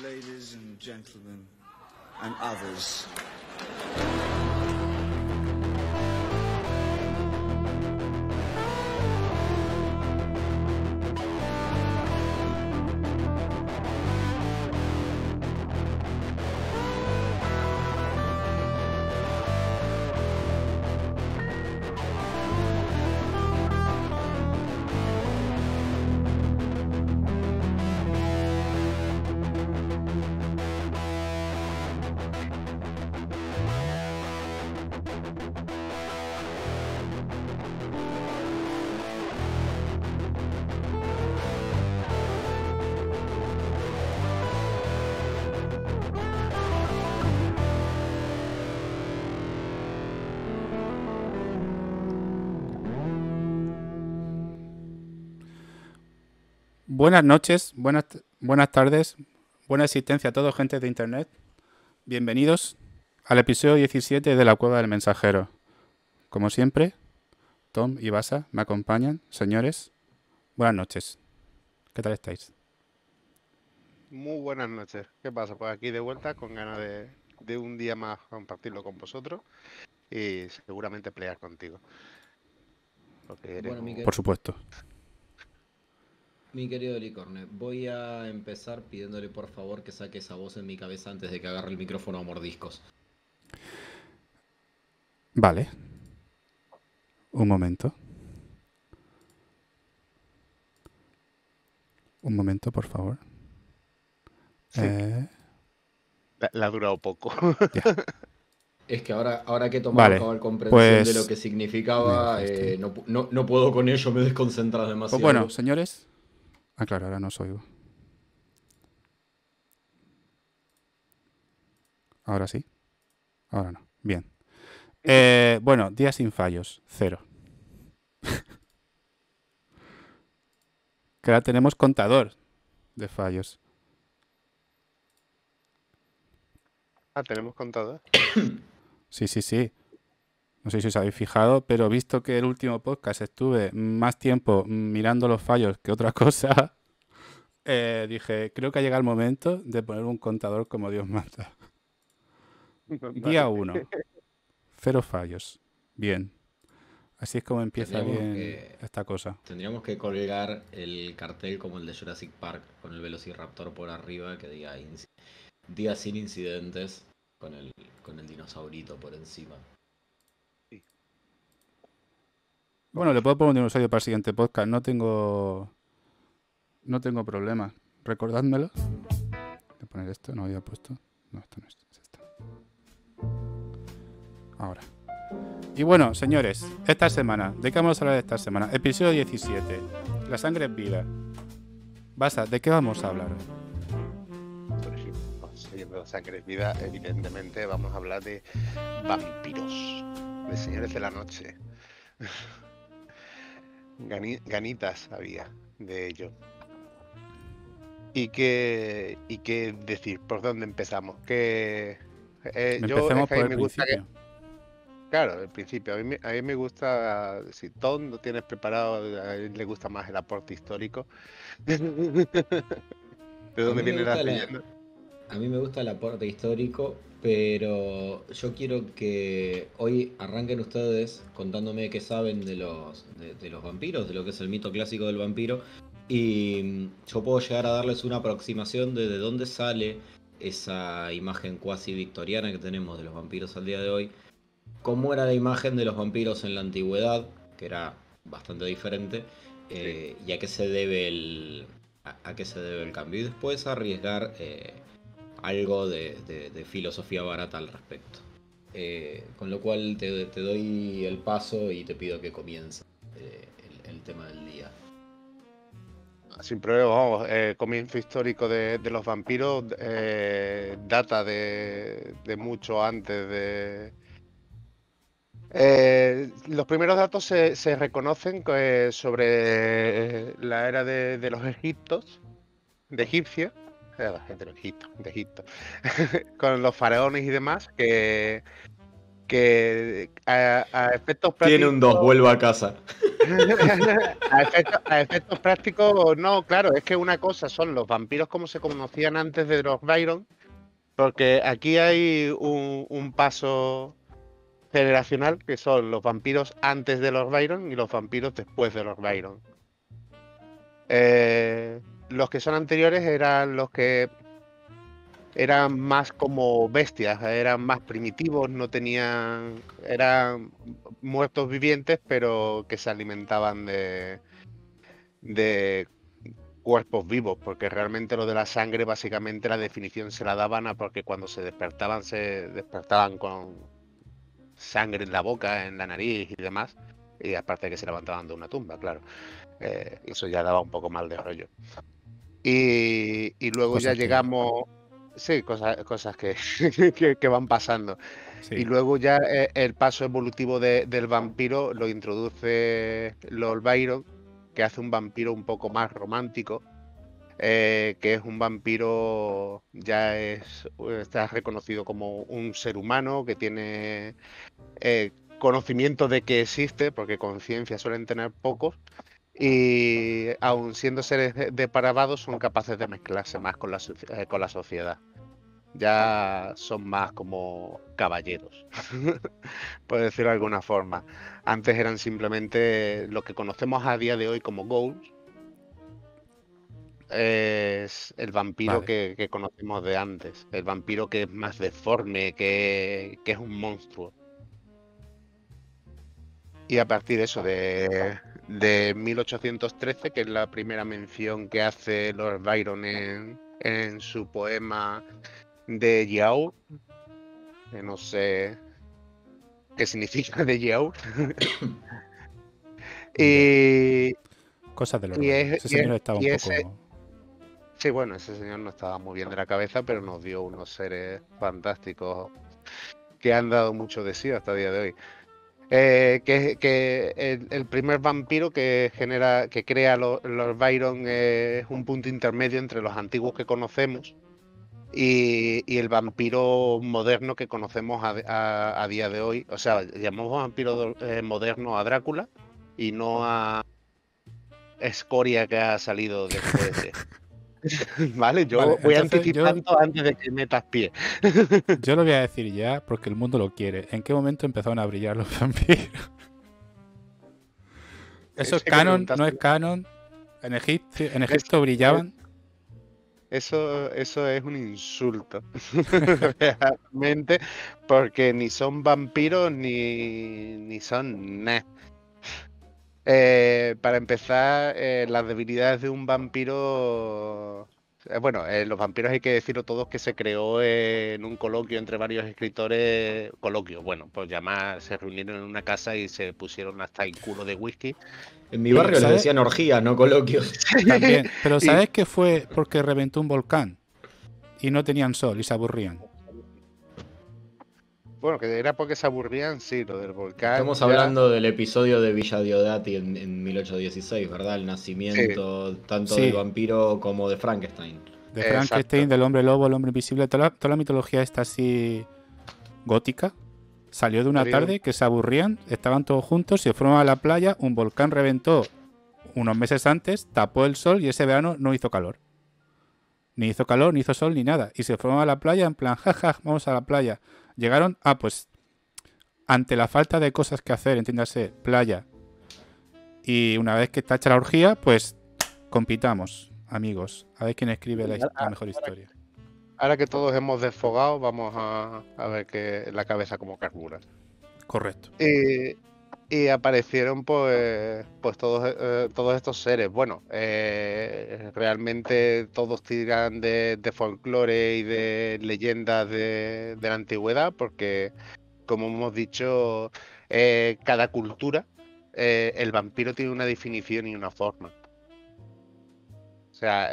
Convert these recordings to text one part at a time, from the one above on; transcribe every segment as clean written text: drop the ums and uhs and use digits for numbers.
ladies and gentlemen, and others. Buenas noches, buenas tardes, buena existencia a todos, gente de internet. Bienvenidos al episodio 17 de La Cueva del Mensajero. Como siempre, Tom y Basa me acompañan. Señores, buenas noches. ¿Qué tal estáis? Muy buenas noches. ¿Qué pasa? Pues aquí de vuelta con ganas de un día más compartirlo con vosotros y seguramente pelear contigo. Porque eres Bueno, Por supuesto. mi querido Licorne, voy a empezar pidiéndole por favor que saque esa voz en mi cabeza antes de que agarre el micrófono a mordiscos. Vale. Un momento. Un momento, por favor. Sí. La ha durado poco. Ya. Es que ahora que he tomado Vale, cabal comprensión pues, de lo que significaba, me dejaste. no puedo con ello, me desconcentras Pues demasiado. bueno, señores. Ah, claro, ahora no os oigo. Ahora sí. Ahora no. Bien. Bueno, día sin fallos. 0. Que ahora tenemos contador de fallos. Ah, tenemos contado. Sí. No sé si os habéis fijado, pero visto que el último podcast estuve más tiempo mirando los fallos que otra cosa, dije, creo que ha llegado el momento de poner un contador como Dios manda. Día 1. 0 fallos. Bien. Así es como empieza bien esta cosa. Tendríamos que colgar el cartel como el de Jurassic Park con el Velociraptor por arriba que diga día sin incidentes con el dinosaurito por encima. Bueno, le puedo poner un dinosaurio para el siguiente podcast. No tengo problema. Recordádmelo. Voy a poner esto. No había puesto. No, esto no es. Es esto. Ahora. Y bueno, señores, esta semana, ¿de qué vamos a hablar esta semana? Episodio 17. La sangre es vida. Basa, ¿de qué vamos a hablar? Por ejemplo, siguiendo la sangre es vida, evidentemente vamos a hablar de vampiros, de señores de la noche. Ganitas había de ello. ¿Y qué decir? ¿Por dónde empezamos? Empecemos por el principio. Claro, el principio. A mí me gusta, si Tom lo tienes preparado, a él le gusta más el aporte histórico. ¿De dónde viene la leyenda? A mí me gusta el aporte histórico, pero yo quiero que hoy arranquen ustedes contándome qué saben de los vampiros, de lo que es el mito clásico del vampiro, y yo puedo llegar a darles una aproximación de dónde sale esa imagen cuasi victoriana que tenemos de los vampiros al día de hoy, cómo era la imagen de los vampiros en la antigüedad, que era bastante diferente, Sí. y a qué se debe el cambio, y después arriesgar algo de filosofía barata al respecto. Con lo cual te doy el paso y te pido que comience el tema del día. Sin problema, vamos, comienzo histórico de los vampiros data de mucho antes de... los primeros datos se reconocen sobre la era de los egipcios, de Egipto, con los faraones y demás, que a efectos prácticos... Tiene un 2, vuelva a casa. A efectos prácticos, no, claro, es que una cosa son los vampiros como se conocían antes de los Byron, porque aquí hay un paso generacional que son los vampiros antes de los Byron y los vampiros después de los Byron. Los que son anteriores eran los que eran más como bestias, eran más primitivos, no tenían, eran muertos vivientes, pero que se alimentaban de cuerpos vivos, porque realmente lo de la sangre, básicamente la definición se la daban a porque cuando se despertaban con sangre en la boca, en la nariz y demás, y aparte de que se levantaban de una tumba, claro. Eso ya daba un poco mal de rollo. Y luego Cosas ya que- llegamos... Sí, cosas que, que van pasando. Sí. Y luego ya el paso evolutivo del vampiro lo introduce Lord Byron, que hace un vampiro un poco más romántico, que es un vampiro, está reconocido como un ser humano que tiene conocimiento de que existe, porque conciencia suelen tener pocos, y aun siendo seres depravados son capaces de mezclarse más con la sociedad. Ya son más como caballeros, por decirlo de alguna forma. Antes eran simplemente lo que conocemos a día de hoy como ghouls. Es el vampiro Vale. que conocemos de antes. El vampiro que es más deforme, que es un monstruo. Y a partir de eso, de 1813, que es la primera mención que hace Lord Byron en su poema de Yaur, que no sé qué significa de Yaur. y, Cosas de los y, Byron. es, Ese y, es- señor estaba un y ese, poco... sí, bueno, ese señor no estaba muy bien de la cabeza, pero nos dio unos seres fantásticos que han dado mucho de sí hasta el día de hoy. Que el primer vampiro que crea los Byron es un punto intermedio entre los antiguos que conocemos y el vampiro moderno que conocemos a día de hoy. O sea, llamamos vampiro moderno a Drácula y no a escoria que ha salido después de. Vale, yo Vale, voy entonces anticipando antes de que metas pie. yo lo voy a decir ya porque el mundo lo quiere. ¿En qué momento empezaron a brillar los vampiros? ¿Eso es Sé que canon? ¿No preguntaste. es canon? En Egipto brillaban? Eso es un insulto, realmente, porque ni son vampiros ni son nada. Para empezar, las debilidades de un vampiro... Bueno, los vampiros hay que decirlo todos que se creó en un coloquio entre varios escritores, coloquio, bueno, pues se reunieron en una casa y se pusieron hasta el culo de whisky. En mi barrio les ¿sabes? decían orgías, no coloquios. También. Pero Y- ¿sabes qué fue? Porque reventó un volcán y no tenían sol y se aburrían. Bueno, que era porque se aburrían, sí, lo del volcán. Estamos ya- hablando del episodio de Villa Diodati en 1816, ¿verdad? El nacimiento tanto Sí. del vampiro como de Frankenstein. De Exacto. Frankenstein, del hombre lobo, el hombre invisible, toda la mitología está así gótica. Salió de una Salió- tarde que se aburrían, estaban todos juntos, se fueron a la playa, un volcán reventó unos meses antes, tapó el sol y ese verano no hizo calor. Ni hizo calor, ni hizo sol, ni nada. Y se fueron a la playa en plan, jaja, vamos a la playa. Llegaron, pues, ante la falta de cosas que hacer, entiéndase, playa. Y una vez que está hecha la orgía, pues, compitamos, amigos. A ver quién escribe la mejor historia. Ahora que todos hemos desfogado, vamos a ver que la cabeza como carbura. Correcto. Y aparecieron pues todos estos seres. Bueno, realmente todos tiran de folclore y de leyendas de la antigüedad, porque como hemos dicho, cada cultura, el vampiro tiene una definición y una forma. O sea,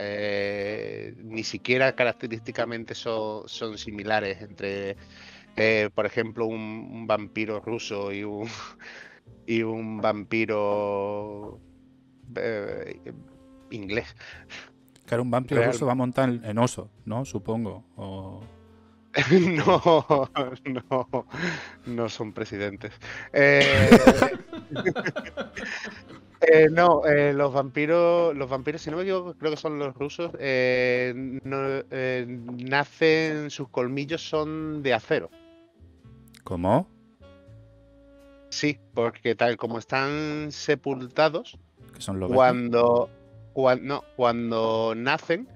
ni siquiera característicamente son similares entre, por ejemplo, un vampiro ruso y un vampiro inglés. Claro, un vampiro Real- ruso va a montar en oso, ¿no? Supongo. O... No son presidentes. No, los vampiros, si no me equivoco, creo que son los rusos, nacen, sus colmillos son de acero. ¿Cómo? Sí, porque tal como están sepultados, ¿Que son los cuando nacen,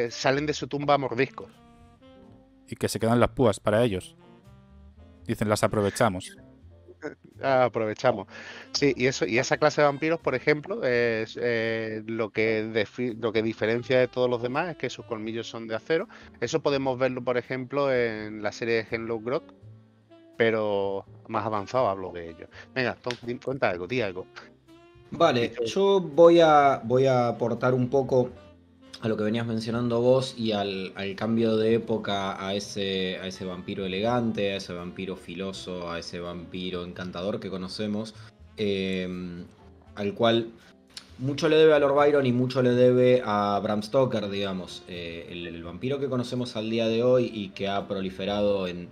salen de su tumba a mordiscos. y que se quedan las púas para ellos? Dicen, las aprovechamos. Aprovechamos. Sí, y esa clase de vampiros, por ejemplo, es lo que diferencia de todos los demás es que sus colmillos son de acero. Eso podemos verlo, por ejemplo, en la serie de Hemlock Grove, pero más avanzado hablo de ello. Venga, Tom, cuenta algo, di algo. Vale, yo voy a aportar un poco a lo que venías mencionando vos y al cambio de época a ese vampiro elegante, a ese vampiro filoso, a ese vampiro encantador que conocemos, al cual mucho le debe a Lord Byron y mucho le debe a Bram Stoker, digamos. El vampiro que conocemos al día de hoy y que ha proliferado en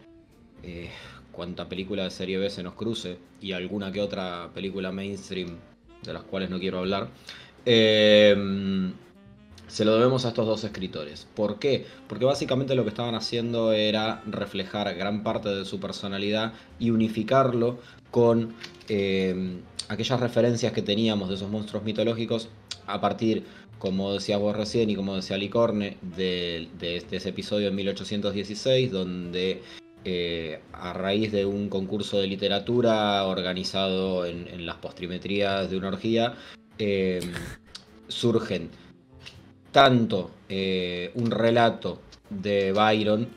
cuanta película de serie B se nos cruce y alguna que otra película mainstream de las cuales no quiero hablar, se lo debemos a estos dos escritores. ¿Por qué? Porque básicamente lo que estaban haciendo era reflejar gran parte de su personalidad y unificarlo con aquellas referencias que teníamos de esos monstruos mitológicos a partir, como decías vos recién y como decía Licorne, de ese episodio en 1816, donde a raíz de un concurso de literatura organizado en las postrimerías de una orgía, surgen tanto un relato de Byron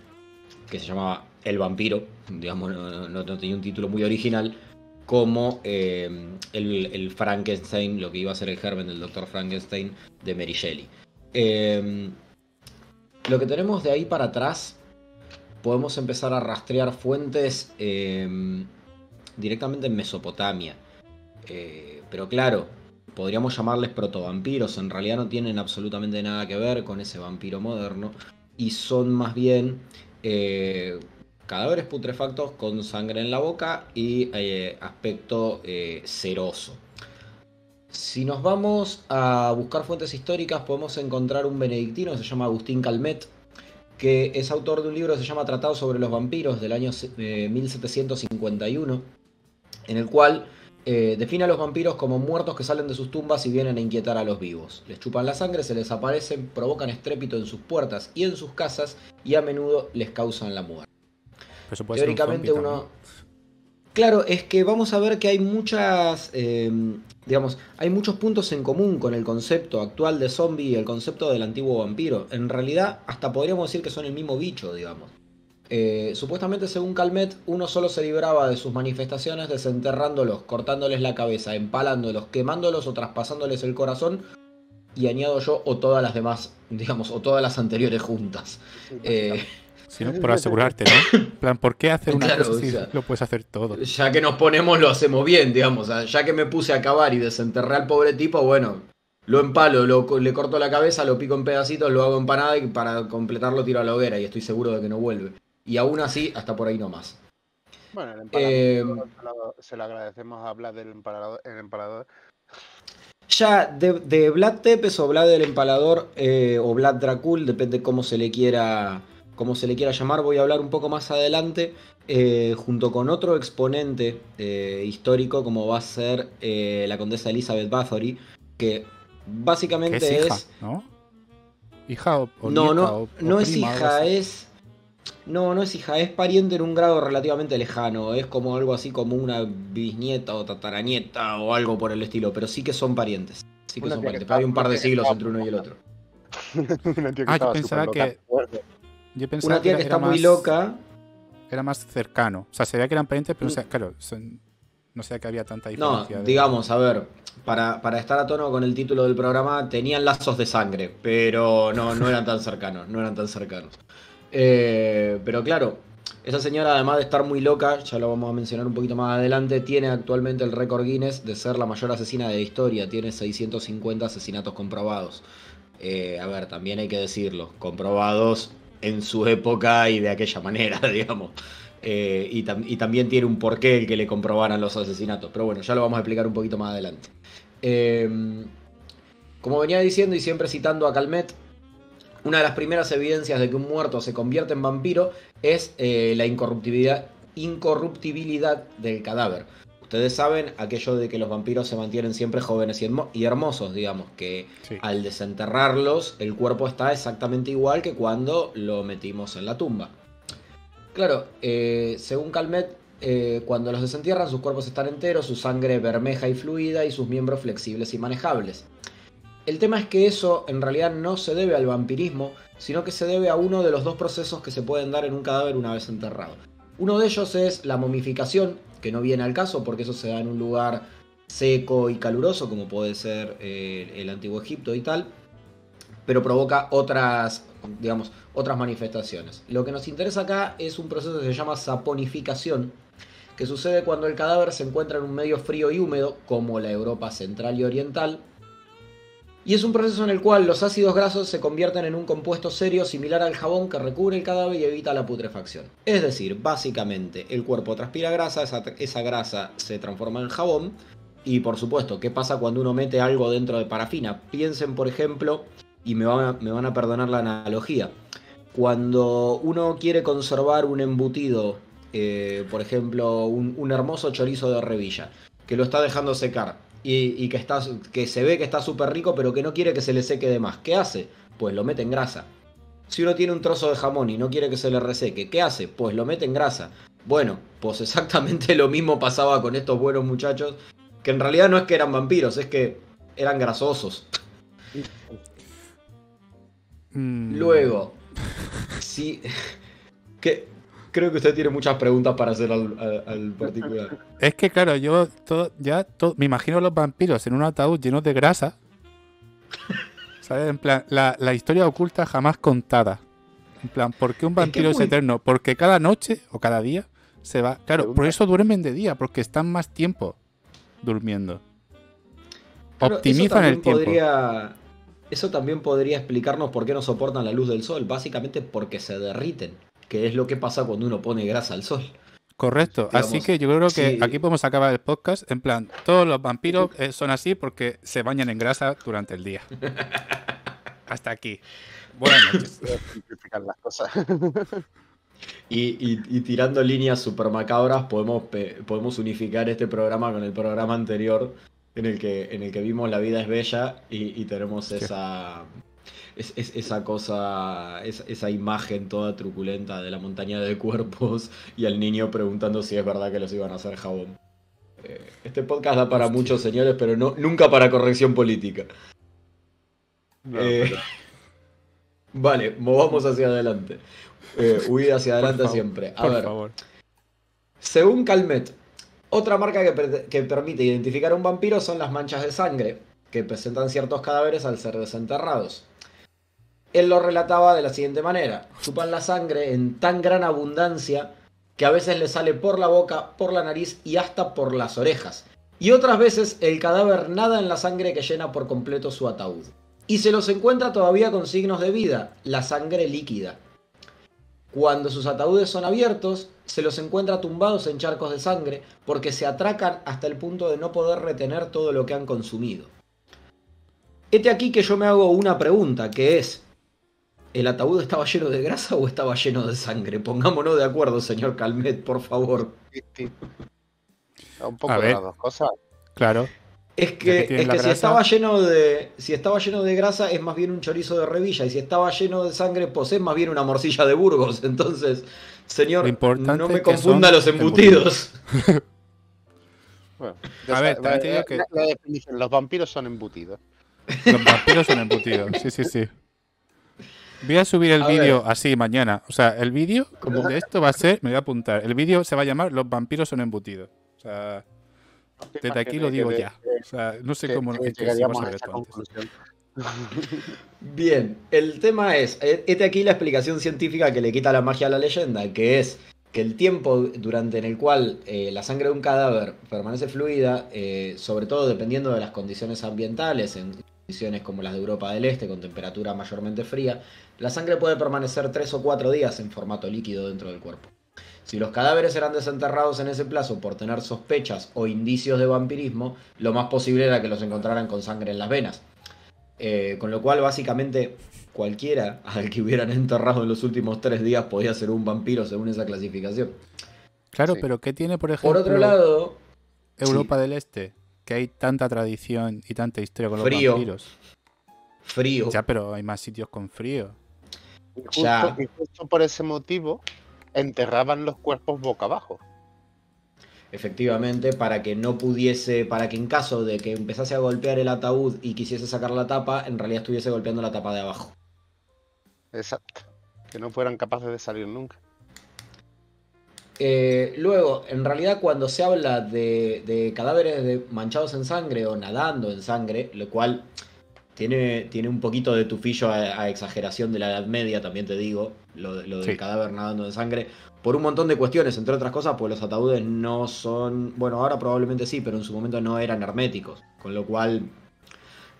que se llamaba El vampiro, digamos, no tenía un título muy original, como el Frankenstein, lo que iba a ser el germen del Dr. Frankenstein de Mary Shelley. Lo que tenemos de ahí para atrás, podemos empezar a rastrear fuentes directamente en Mesopotamia. Pero claro, podríamos llamarles protovampiros, en realidad no tienen absolutamente nada que ver con ese vampiro moderno y son más bien cadáveres putrefactos con sangre en la boca y aspecto ceroso. Si nos vamos a buscar fuentes históricas, podemos encontrar un benedictino que se llama Agustín Calmet, que es autor de un libro que se llama Tratado sobre los vampiros del año 1751, en el cual define a los vampiros como muertos que salen de sus tumbas y vienen a inquietar a los vivos. Les chupan la sangre, se les aparecen, provocan estrépito en sus puertas y en sus casas y a menudo les causan la muerte. Eso puede Teóricamente ser un zombie uno... también. Claro, es que vamos a ver que hay muchas... hay muchos puntos en común con el concepto actual de zombie y el concepto del antiguo vampiro. En realidad, hasta podríamos decir que son el mismo bicho, digamos. Supuestamente, según Calmet, uno solo se libraba de sus manifestaciones desenterrándolos, cortándoles la cabeza, empalándolos, quemándolos o traspasándoles el corazón, y añado yo, o todas las demás, digamos, o todas las anteriores juntas. Sí, ¿no? Por asegurarte, ¿no? En plan, ¿por qué hacer una Claro, cosa si o sea, lo puedes hacer todo? Ya que nos ponemos, lo hacemos bien, digamos. O sea, ya que me puse a acabar y desenterré al pobre tipo, bueno, lo empalo, le corto la cabeza, lo pico en pedacitos, lo hago empanada y para completarlo tiro a la hoguera y estoy seguro de que no vuelve. Y aún así, hasta por ahí nomás. Bueno, el empalamiento se lo agradecemos a Vlad del empalador. Ya de Vlad Tepes o Vlad del Empalador o Vlad Dracul, depende cómo se le quiera llamar, voy a hablar un poco más adelante, junto con otro exponente histórico como va a ser la condesa Elizabeth Bathory, que básicamente Que es hija, ¿no? Hija o no, nieta no, o no es prima, algo hija, así. no es hija, es pariente en un grado relativamente lejano, es como algo así como una bisnieta o tataranieta o algo por el estilo, pero sí que son parientes. Sí que Una son tía que parientes, pero hay un par de una tía que siglos estaba entre uno y el otro. Una tía que Ah, estaba yo pensaba superloca. que... Yo pensaba Una tía que era está muy más- loca. Era más cercano. O sea, se veía que eran parientes, pero claro, no sé que había tanta No, diferencia. digamos, a ver, para estar a tono con el título del programa, tenían lazos de sangre, pero no eran tan cercanos, no eran tan cercanos. Pero claro, esa señora, además de estar muy loca, ya lo vamos a mencionar un poquito más adelante, tiene actualmente el récord Guinness de ser la mayor asesina de la historia, tiene 650 asesinatos comprobados. A ver, también hay que decirlo, comprobados en su época y de aquella manera, digamos. Y también tiene un porqué el que le comprobaran los asesinatos. Pero bueno, ya lo vamos a explicar un poquito más adelante. Como venía diciendo y siempre citando a Calmet, una de las primeras evidencias de que un muerto se convierte en vampiro es la incorruptibilidad del cadáver. Ustedes saben aquello de que los vampiros se mantienen siempre jóvenes y hermosos, digamos, que Sí. al desenterrarlos el cuerpo está exactamente igual que cuando lo metimos en la tumba. Claro, según Calmet, cuando los desentierran sus cuerpos están enteros, su sangre bermeja y fluida y sus miembros flexibles y manejables. El tema es que eso en realidad no se debe al vampirismo, sino que se debe a uno de los dos procesos que se pueden dar en un cadáver una vez enterrado. Uno de ellos es la momificación, que no viene al caso porque eso se da en un lugar seco y caluroso, como puede ser el Antiguo Egipto y tal, pero provoca otras manifestaciones. Lo que nos interesa acá es un proceso que se llama saponificación, que sucede cuando el cadáver se encuentra en un medio frío y húmedo, como la Europa central y oriental, y es un proceso en el cual los ácidos grasos se convierten en un compuesto serio similar al jabón que recubre el cadáver y evita la putrefacción. Es decir, básicamente el cuerpo transpira grasa, esa grasa se transforma en jabón. Y por supuesto, ¿qué pasa cuando uno mete algo dentro de parafina? Piensen, por ejemplo, y me van a perdonar la analogía, cuando uno quiere conservar un embutido, por ejemplo, un hermoso chorizo de Revilla, que lo está dejando secar. Y que se ve que está súper rico, pero que no quiere que se le seque de más. ¿Qué hace? Pues lo mete en grasa. Si uno tiene un trozo de jamón y no quiere que se le reseque, ¿qué hace? Pues lo mete en grasa. Bueno, pues exactamente lo mismo pasaba con estos buenos muchachos, que en realidad no es que eran vampiros, es que eran grasosos. Luego, sí, creo que usted tiene muchas preguntas para hacer al particular. Es que claro, yo me imagino a los vampiros en un ataúd lleno de grasa. ¿Sabes? En plan, la historia oculta jamás contada. En plan, ¿por qué un vampiro es eterno? Porque cada noche o cada día se va. Claro, por eso duermen de día, porque están más tiempo durmiendo. Claro, optimizan el tiempo. Eso también podría explicarnos por qué no soportan la luz del sol. Básicamente porque se derriten, que es lo que pasa cuando uno pone grasa al sol. Correcto, Digamos, así que yo creo que sí. aquí podemos acabar el podcast. En plan, todos los vampiros son así porque se bañan en grasa durante el día. Hasta aquí. Buenas noches. Voy a simplificar las cosas. Y tirando líneas super macabras podemos unificar este programa con el programa anterior en el que vimos La vida es bella y tenemos esa cosa, esa imagen toda truculenta de la montaña de cuerpos y al niño preguntando si es verdad que los iban a hacer jabón. Este podcast da para muchos, señores, pero nunca para corrección política. No, Vale, movamos hacia adelante. Huida hacia adelante Por favor, siempre. A por ver, favor. según Calmet, otra marca que permite identificar a un vampiro son las manchas de sangre que presentan ciertos cadáveres al ser desenterrados. Él lo relataba de la siguiente manera: chupan la sangre en tan gran abundancia que a veces le sale por la boca, por la nariz y hasta por las orejas. Y otras veces el cadáver nada en la sangre que llena por completo su ataúd. Y se los encuentra todavía con signos de vida, la sangre líquida. Cuando sus ataúdes son abiertos, se los encuentra tumbados en charcos de sangre porque se atracan hasta el punto de no poder retener todo lo que han consumido. Este aquí que yo me hago una pregunta, que es: ¿el ataúd estaba lleno de grasa o estaba lleno de sangre? Pongámonos de acuerdo, señor Calmet, por favor. sí. Un poco A de ver. las dos cosas. Claro. Es Ya que que tienen la si grasa. estaba lleno de grasa es más bien un chorizo de Revilla, y si estaba lleno de sangre pues es más bien una morcilla de Burgos. Entonces, señor, Lo importante no me es que confunda son los embutidos. Bueno, A ver, también te digo que la definición, los vampiros son embutidos. los vampiros son embutidos. Sí. Voy a subir el A vídeo ver. así mañana. O sea, el vídeo ¿Cómo? de esto va a ser, me voy a apuntar. El vídeo se va a llamar Los vampiros son embutidos. O sea, desde aquí lo digo ya. O sea, no sé cómo que es que si llegaríamos vas a a ver esa esto antes. conclusión. Bien, el tema es, aquí la explicación científica que le quita la magia a la leyenda, que es que el tiempo durante en el cual la sangre de un cadáver permanece fluida, sobre todo dependiendo de las condiciones ambientales, en condiciones como las de Europa del Este, con temperatura mayormente fría, la sangre puede permanecer 3 o 4 días en formato líquido dentro del cuerpo. Si los cadáveres eran desenterrados en ese plazo por tener sospechas o indicios de vampirismo, lo más posible era que los encontraran con sangre en las venas. Con lo cual, básicamente, cualquiera al que hubieran enterrado en los últimos 3 días podía ser un vampiro según esa clasificación. Claro, Sí. pero ¿qué tiene, por ejemplo, Por otro lado, Europa sí. del Este? Que hay tanta tradición y tanta historia con los Frío. vampiros. Frío. Ya, pero hay más sitios con frío. Ya. Y justo por ese motivo enterraban los cuerpos boca abajo. Efectivamente, para que no pudiese, para que en caso de que empezase a golpear el ataúd y quisiese sacar la tapa, en realidad estuviese golpeando la tapa de abajo. Exacto. Que no fueran capaces de salir nunca. Luego, en realidad, cuando se habla de cadáveres manchados en sangre o nadando en sangre, lo cual tiene un poquito de tufillo a exageración de la Edad Media, también te digo, lo del Sí. cadáver nadando en sangre, por un montón de cuestiones, entre otras cosas, pues los ataúdes no son, bueno, ahora probablemente sí, pero en su momento no eran herméticos, con lo cual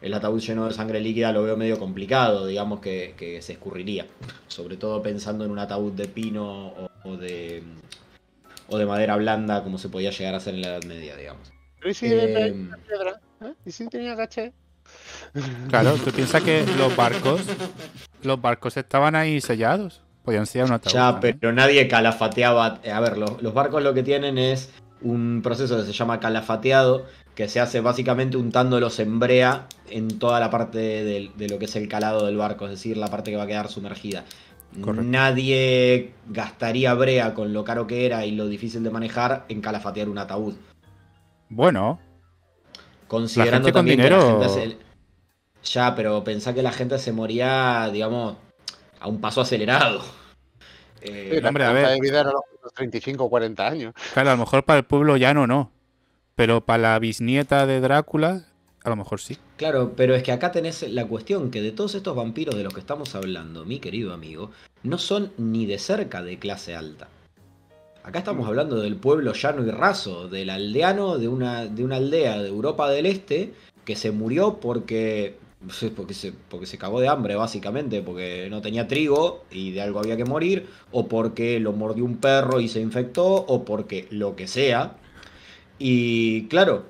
el ataúd lleno de sangre líquida lo veo medio complicado, digamos que se escurriría, sobre todo pensando en un ataúd de pino o de madera blanda, como se podía llegar a hacer en la Edad Media, digamos. Pero ¿y si Eh, de piedra? ¿Y si tenía caché? Claro, tú piensas que los barcos estaban ahí sellados. Podían sellar un ataúd. Ya, también. pero nadie calafateaba. A ver, los barcos lo que tienen es un proceso que se llama calafateado, que se hace básicamente untándolos en brea en toda la parte de lo que es el calado del barco, es decir, la parte que va a quedar sumergida. Correcto. Nadie gastaría brea con lo caro que era y lo difícil de manejar en calafatear un ataúd. Bueno, Considerando gente con también dinero- que la gente Ya, pero pensá que la gente se moría, digamos, a un paso acelerado. Sí, la hombre, a esperanza ver. de vida era los 35 o 40 años. claro, a lo mejor para el pueblo llano no. Pero para la bisnieta de Drácula, a lo mejor sí. Claro, pero es que acá tenés la cuestión que de todos estos vampiros de los que estamos hablando, mi querido amigo, no son ni de cerca de clase alta. Acá estamos hablando del pueblo llano y raso, del aldeano de una aldea de Europa del Este que se murió porque se cagó de hambre, básicamente, porque no tenía trigo y de algo había que morir, o porque lo mordió un perro y se infectó, o porque lo que sea. Y claro,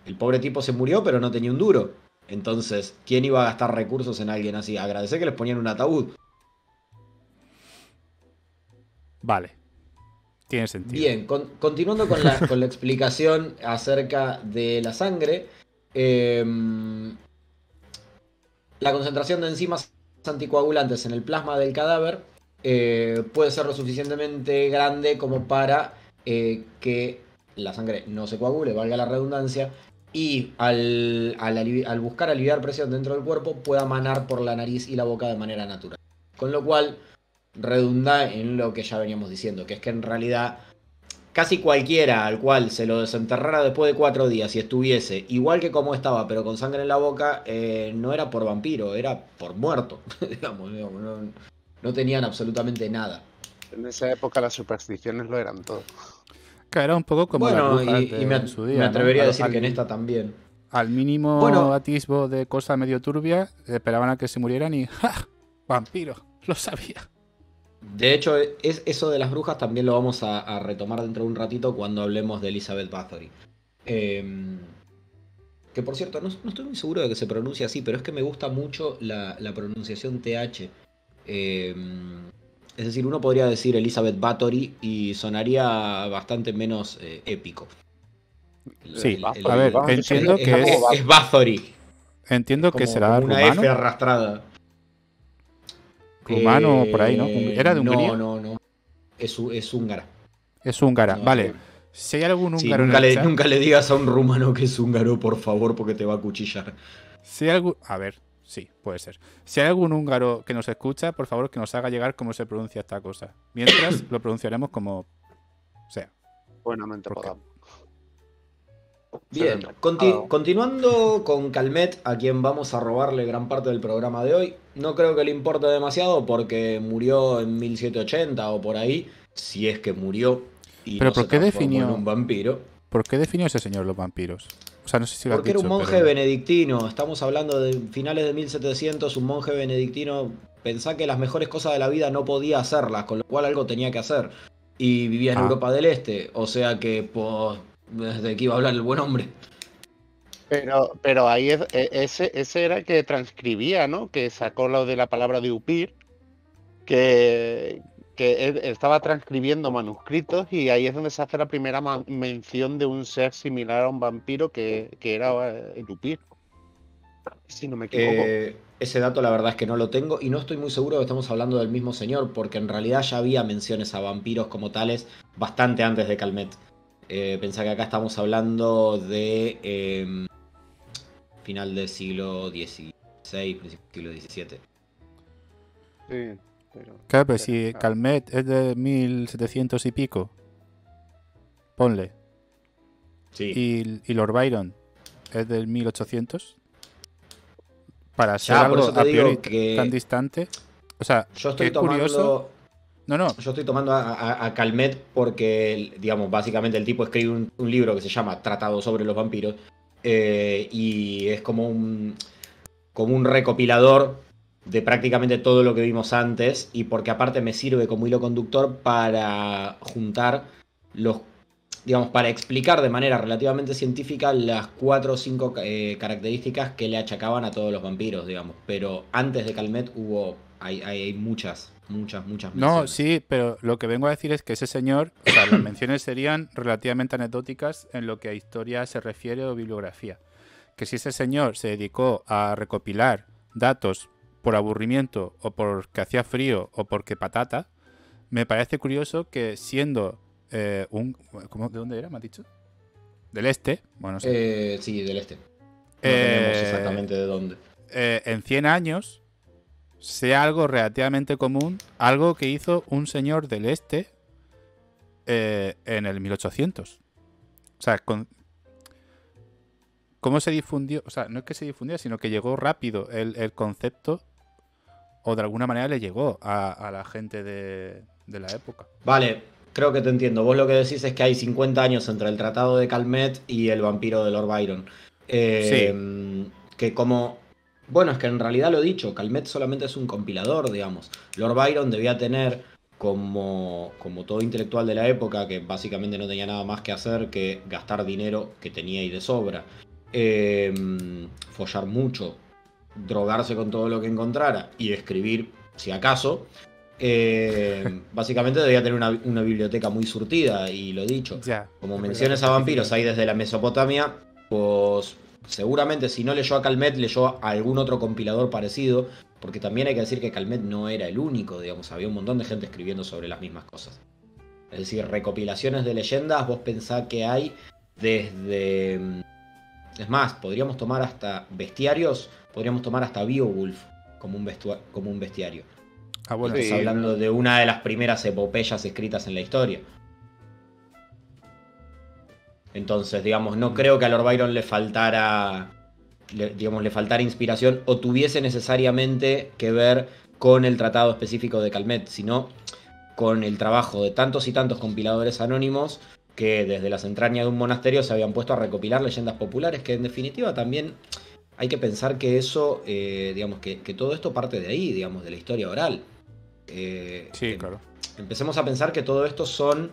el pobre tipo se murió, pero no tenía un duro. Entonces, ¿quién iba a gastar recursos en alguien así? Agradecer que les ponían un ataúd. Vale. Tiene sentido. Bien, continuando con la explicación acerca de la sangre. La concentración de enzimas anticoagulantes en el plasma del cadáver puede ser lo suficientemente grande como para que la sangre no se coagule, valga la redundancia, y al buscar aliviar presión dentro del cuerpo pueda manar por la nariz y la boca de manera natural. Con lo cual redunda en lo que ya veníamos diciendo, que es que en realidad casi cualquiera al cual se lo desenterrara después de 4 días y estuviese igual que como estaba, pero con sangre en la boca, no era por vampiro, era por muerto. digamos, no tenían absolutamente nada. En esa época las supersticiones lo eran todo. Que era un poco como las Bueno, brujas y me en su día, me ¿no? atrevería a Al- decir al- que en esta también. Al mínimo Bueno. atisbo de cosa medio turbia, esperaban a que se murieran y ¡ja! ¡Vampiro! Lo sabía. De hecho, eso de las brujas también lo vamos a retomar dentro de un ratito cuando hablemos de Elizabeth Bathory. Que por cierto, no estoy muy seguro de que se pronuncie así, pero es que me gusta mucho la pronunciación TH. Es decir, uno podría decir Elizabeth Bathory y sonaría bastante menos épico. Sí, a ver, entiendo que es Bathory. Entiendo Como, que será como una rumano. F arrastrada. Rumano por ahí, ¿no? ¿Era de Hungría? No. Es húngara. Es húngara. No, vale. es húngara. Si hay algún Sí, húngaro nunca en el chat, nunca le digas a un rumano que es húngaro, por favor, porque te va a cuchillar. si hay algún... A ver, sí, puede ser. Si hay algún húngaro que nos escucha, por favor que nos haga llegar cómo se pronuncia esta cosa. Mientras lo pronunciaremos como sea. Buenamente ¿Por qué? podamos. Bien, continuando con Calmet, a quien vamos a robarle gran parte del programa de hoy. No creo que le importe demasiado porque murió en 1780 o por ahí, si es que murió y Pero no ¿por se qué transformó definió- en un vampiro. ¿Por qué definió ese señor los vampiros? O sea, no sé si lo has Porque era un dicho, monje pero- benedictino, estamos hablando de finales de 1700, un monje benedictino pensá que las mejores cosas de la vida no podía hacerlas, con lo cual algo tenía que hacer. y vivía en Ah. Europa del Este. O sea que, pues, desde aquí iba a hablar el buen hombre. Pero ahí ese era el que transcribía, ¿no? Que sacó lo de la palabra de Upir, que él estaba transcribiendo manuscritos y ahí es donde se hace la primera mención de un ser similar a un vampiro que era el Upir, si no me equivoco. Ese dato la verdad es que no lo tengo y no estoy muy seguro de que estamos hablando del mismo señor, porque en realidad ya había menciones a vampiros como tales bastante antes de Calmet. Pensá que acá estamos hablando de final del siglo XVI, principio del siglo XVII. Sí, pero, Claro, pero si nada. Calmet es de 1700 y pico, ponle, Sí. y Lord Byron es del 1800, para ser Ya, por algo eso te a priori digo que tan distante, o sea, yo estoy qué curioso. No, Yo estoy tomando a Calmet porque, digamos, básicamente el tipo escribe un libro que se llama Tratado sobre los vampiros y es como un recopilador de prácticamente todo lo que vimos antes y porque aparte me sirve como hilo conductor para juntar los, digamos, para explicar de manera relativamente científica las 4 o 5 características que le achacaban a todos los vampiros, digamos. Pero antes de Calmet hay muchas no, menciones. sí, pero lo que vengo a decir es que ese señor, o sea, las menciones serían relativamente anecdóticas en lo que a historia se refiere o bibliografía. Que si ese señor se dedicó a recopilar datos por aburrimiento o porque hacía frío o porque patata, me parece curioso que siendo ¿de dónde era? ¿Me has dicho? Del este, bueno, no sé. Sí, del este. No tenemos Eh, exactamente de dónde. en 100 años sea algo relativamente común, algo que hizo un señor del este en el 1800. O sea, ¿cómo se difundió? O sea, no es que se difundiera, sino que llegó rápido el concepto, o de alguna manera le llegó a la gente de la época. Vale, creo que te entiendo. Vos lo que decís es que hay 50 años entre el Tratado de Calmet y el vampiro de Lord Byron. Sí, Que como... Bueno, es que en realidad lo he dicho, Calmet solamente es un compilador, digamos. Lord Byron debía tener como todo intelectual de la época, que básicamente no tenía nada más que hacer que gastar dinero que tenía y de sobra. Follar mucho, drogarse con todo lo que encontrara y escribir, si acaso. Básicamente debía tener una biblioteca muy surtida, y lo dicho, ya. como Es verdad que menciones a vampiros especifican. hay desde la Mesopotamia, pues seguramente si no leyó a Calmet, leyó a algún otro compilador parecido, porque también hay que decir que Calmet no era el único, digamos, había un montón de gente escribiendo sobre las mismas cosas. Es decir, recopilaciones de leyendas, vos pensás que hay desde... Es más, podríamos tomar hasta bestiarios, podríamos tomar hasta Beowulf como un bestiario. Ah, Y bueno, estás Sí, sí. hablando de una de las primeras epopeyas escritas en la historia. Entonces, digamos, no creo que a Lord Byron le faltara, le faltara inspiración o tuviese necesariamente que ver con el tratado específico de Calmet, sino con el trabajo de tantos y tantos compiladores anónimos que desde las entrañas de un monasterio se habían puesto a recopilar leyendas populares, que en definitiva también hay que pensar que eso, digamos, que todo esto parte de ahí, digamos, de la historia oral. Sí, claro. Empecemos a pensar que todo esto son,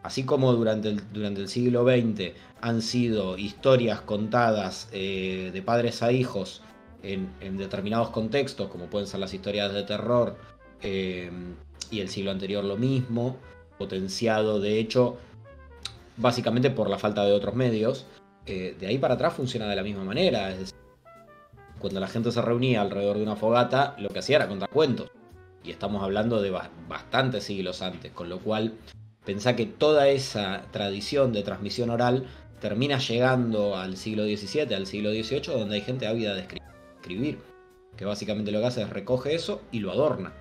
así como durante el siglo XX han sido historias contadas de padres a hijos en determinados contextos, como pueden ser las historias de terror, y el siglo anterior lo mismo, potenciado de hecho básicamente por la falta de otros medios. De ahí para atrás funciona de la misma manera, es decir, cuando la gente se reunía alrededor de una fogata, lo que hacía era contar cuentos. Y estamos hablando de bastantes siglos antes, con lo cual pensá que toda esa tradición de transmisión oral termina llegando al siglo XVII, al siglo XVIII, donde hay gente ávida de escribir, que básicamente lo que hace es recoge eso y lo adorna.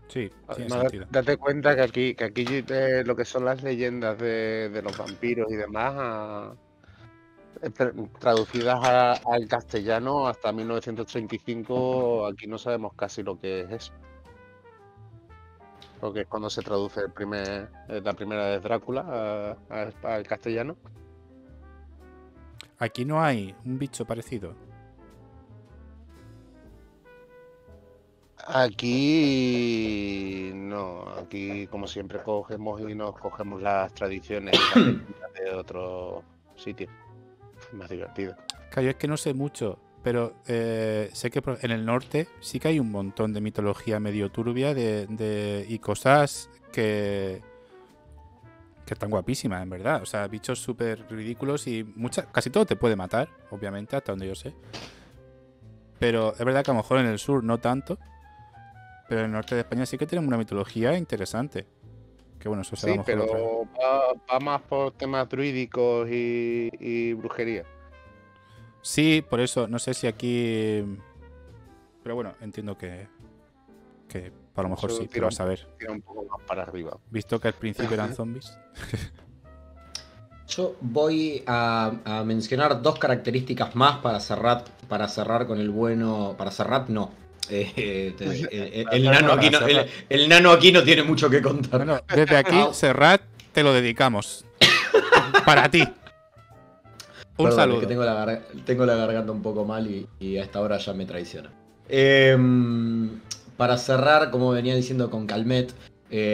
Sí, tiene además, sentido. date cuenta que aquí lo que son las leyendas de los vampiros y demás, traducidas al castellano hasta 1935, aquí no sabemos casi lo que es eso. Porque es cuando se traduce la primera de Drácula al castellano. Aquí no hay un bicho parecido. Aquí no, aquí como siempre cogemos las tradiciones y las leyendas de otros sitios. Más divertido. Claro, yo es que no sé mucho, pero sé que en el norte sí que hay un montón de mitología medio turbia y cosas que están guapísimas, en verdad. O sea, bichos súper ridículos y casi todo te puede matar, obviamente, hasta donde yo sé. Pero es verdad que a lo mejor en el sur no tanto, pero en el norte de España sí que tenemos una mitología interesante. Que bueno, eso será Sí, a lo mejor otra. pero va más por temas druídicos y brujería. Sí, por eso, no sé si aquí... Pero bueno, entiendo que a lo mejor Eso sí, te vas a ver. tira un poco más para arriba. Visto que al principio eran zombies. Yo voy a mencionar dos características más para cerrar con el bueno. Para cerrar, no. El nano aquí no, el nano aquí no tiene mucho que contar. Bueno, desde aquí, Serrat, te lo dedicamos. Para ti. Un Perdón, saludo. es que tengo la garganta un poco mal y a esta hora ya me traiciona. Para cerrar, como venía diciendo con Calmet,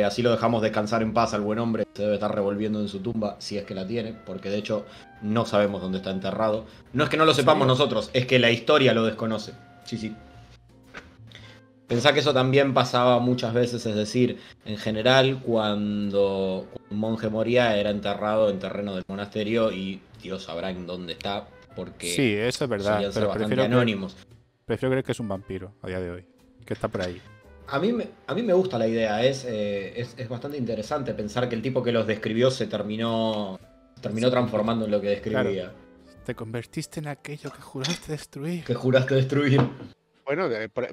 así lo dejamos descansar en paz al buen hombre. Se debe estar revolviendo en su tumba, si es que la tiene, porque de hecho no sabemos dónde está enterrado. No es que no lo sepamos nosotros, es que la historia lo desconoce. Sí. Pensá que eso también pasaba muchas veces, es decir, en general cuando un monje moría era enterrado en terreno del monasterio y Dios sabrá en dónde está, porque sí, eso es verdad, solían ser pero bastante anónimos. Prefiero creer que es un vampiro a día de hoy, que está por ahí. A mí me gusta la idea, es bastante interesante pensar que el tipo que los describió se terminó transformando en lo que describía. Claro. Te convertiste en aquello que juraste destruir. Que juraste destruir. Bueno,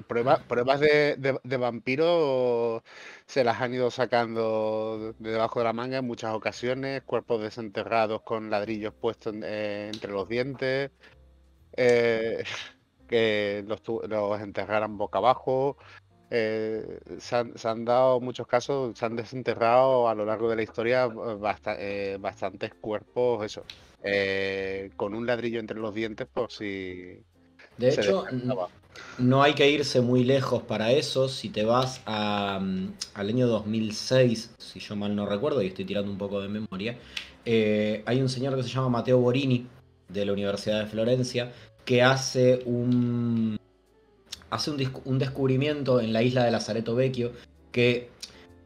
pruebas de vampiro se las han ido sacando de debajo de la manga en muchas ocasiones, cuerpos desenterrados con ladrillos puestos entre los dientes, que los enterraran boca abajo. Se han dado muchos casos, se han desenterrado a lo largo de la historia bastantes cuerpos, eso, con un ladrillo entre los dientes por si... De hecho, no hay que irse muy lejos para eso. Si te vas al año 2006, si yo mal no recuerdo, y estoy tirando un poco de memoria, hay un señor que se llama Matteo Borini, de la Universidad de Florencia, que hace un descubrimiento en la isla de Lazareto Vecchio, que,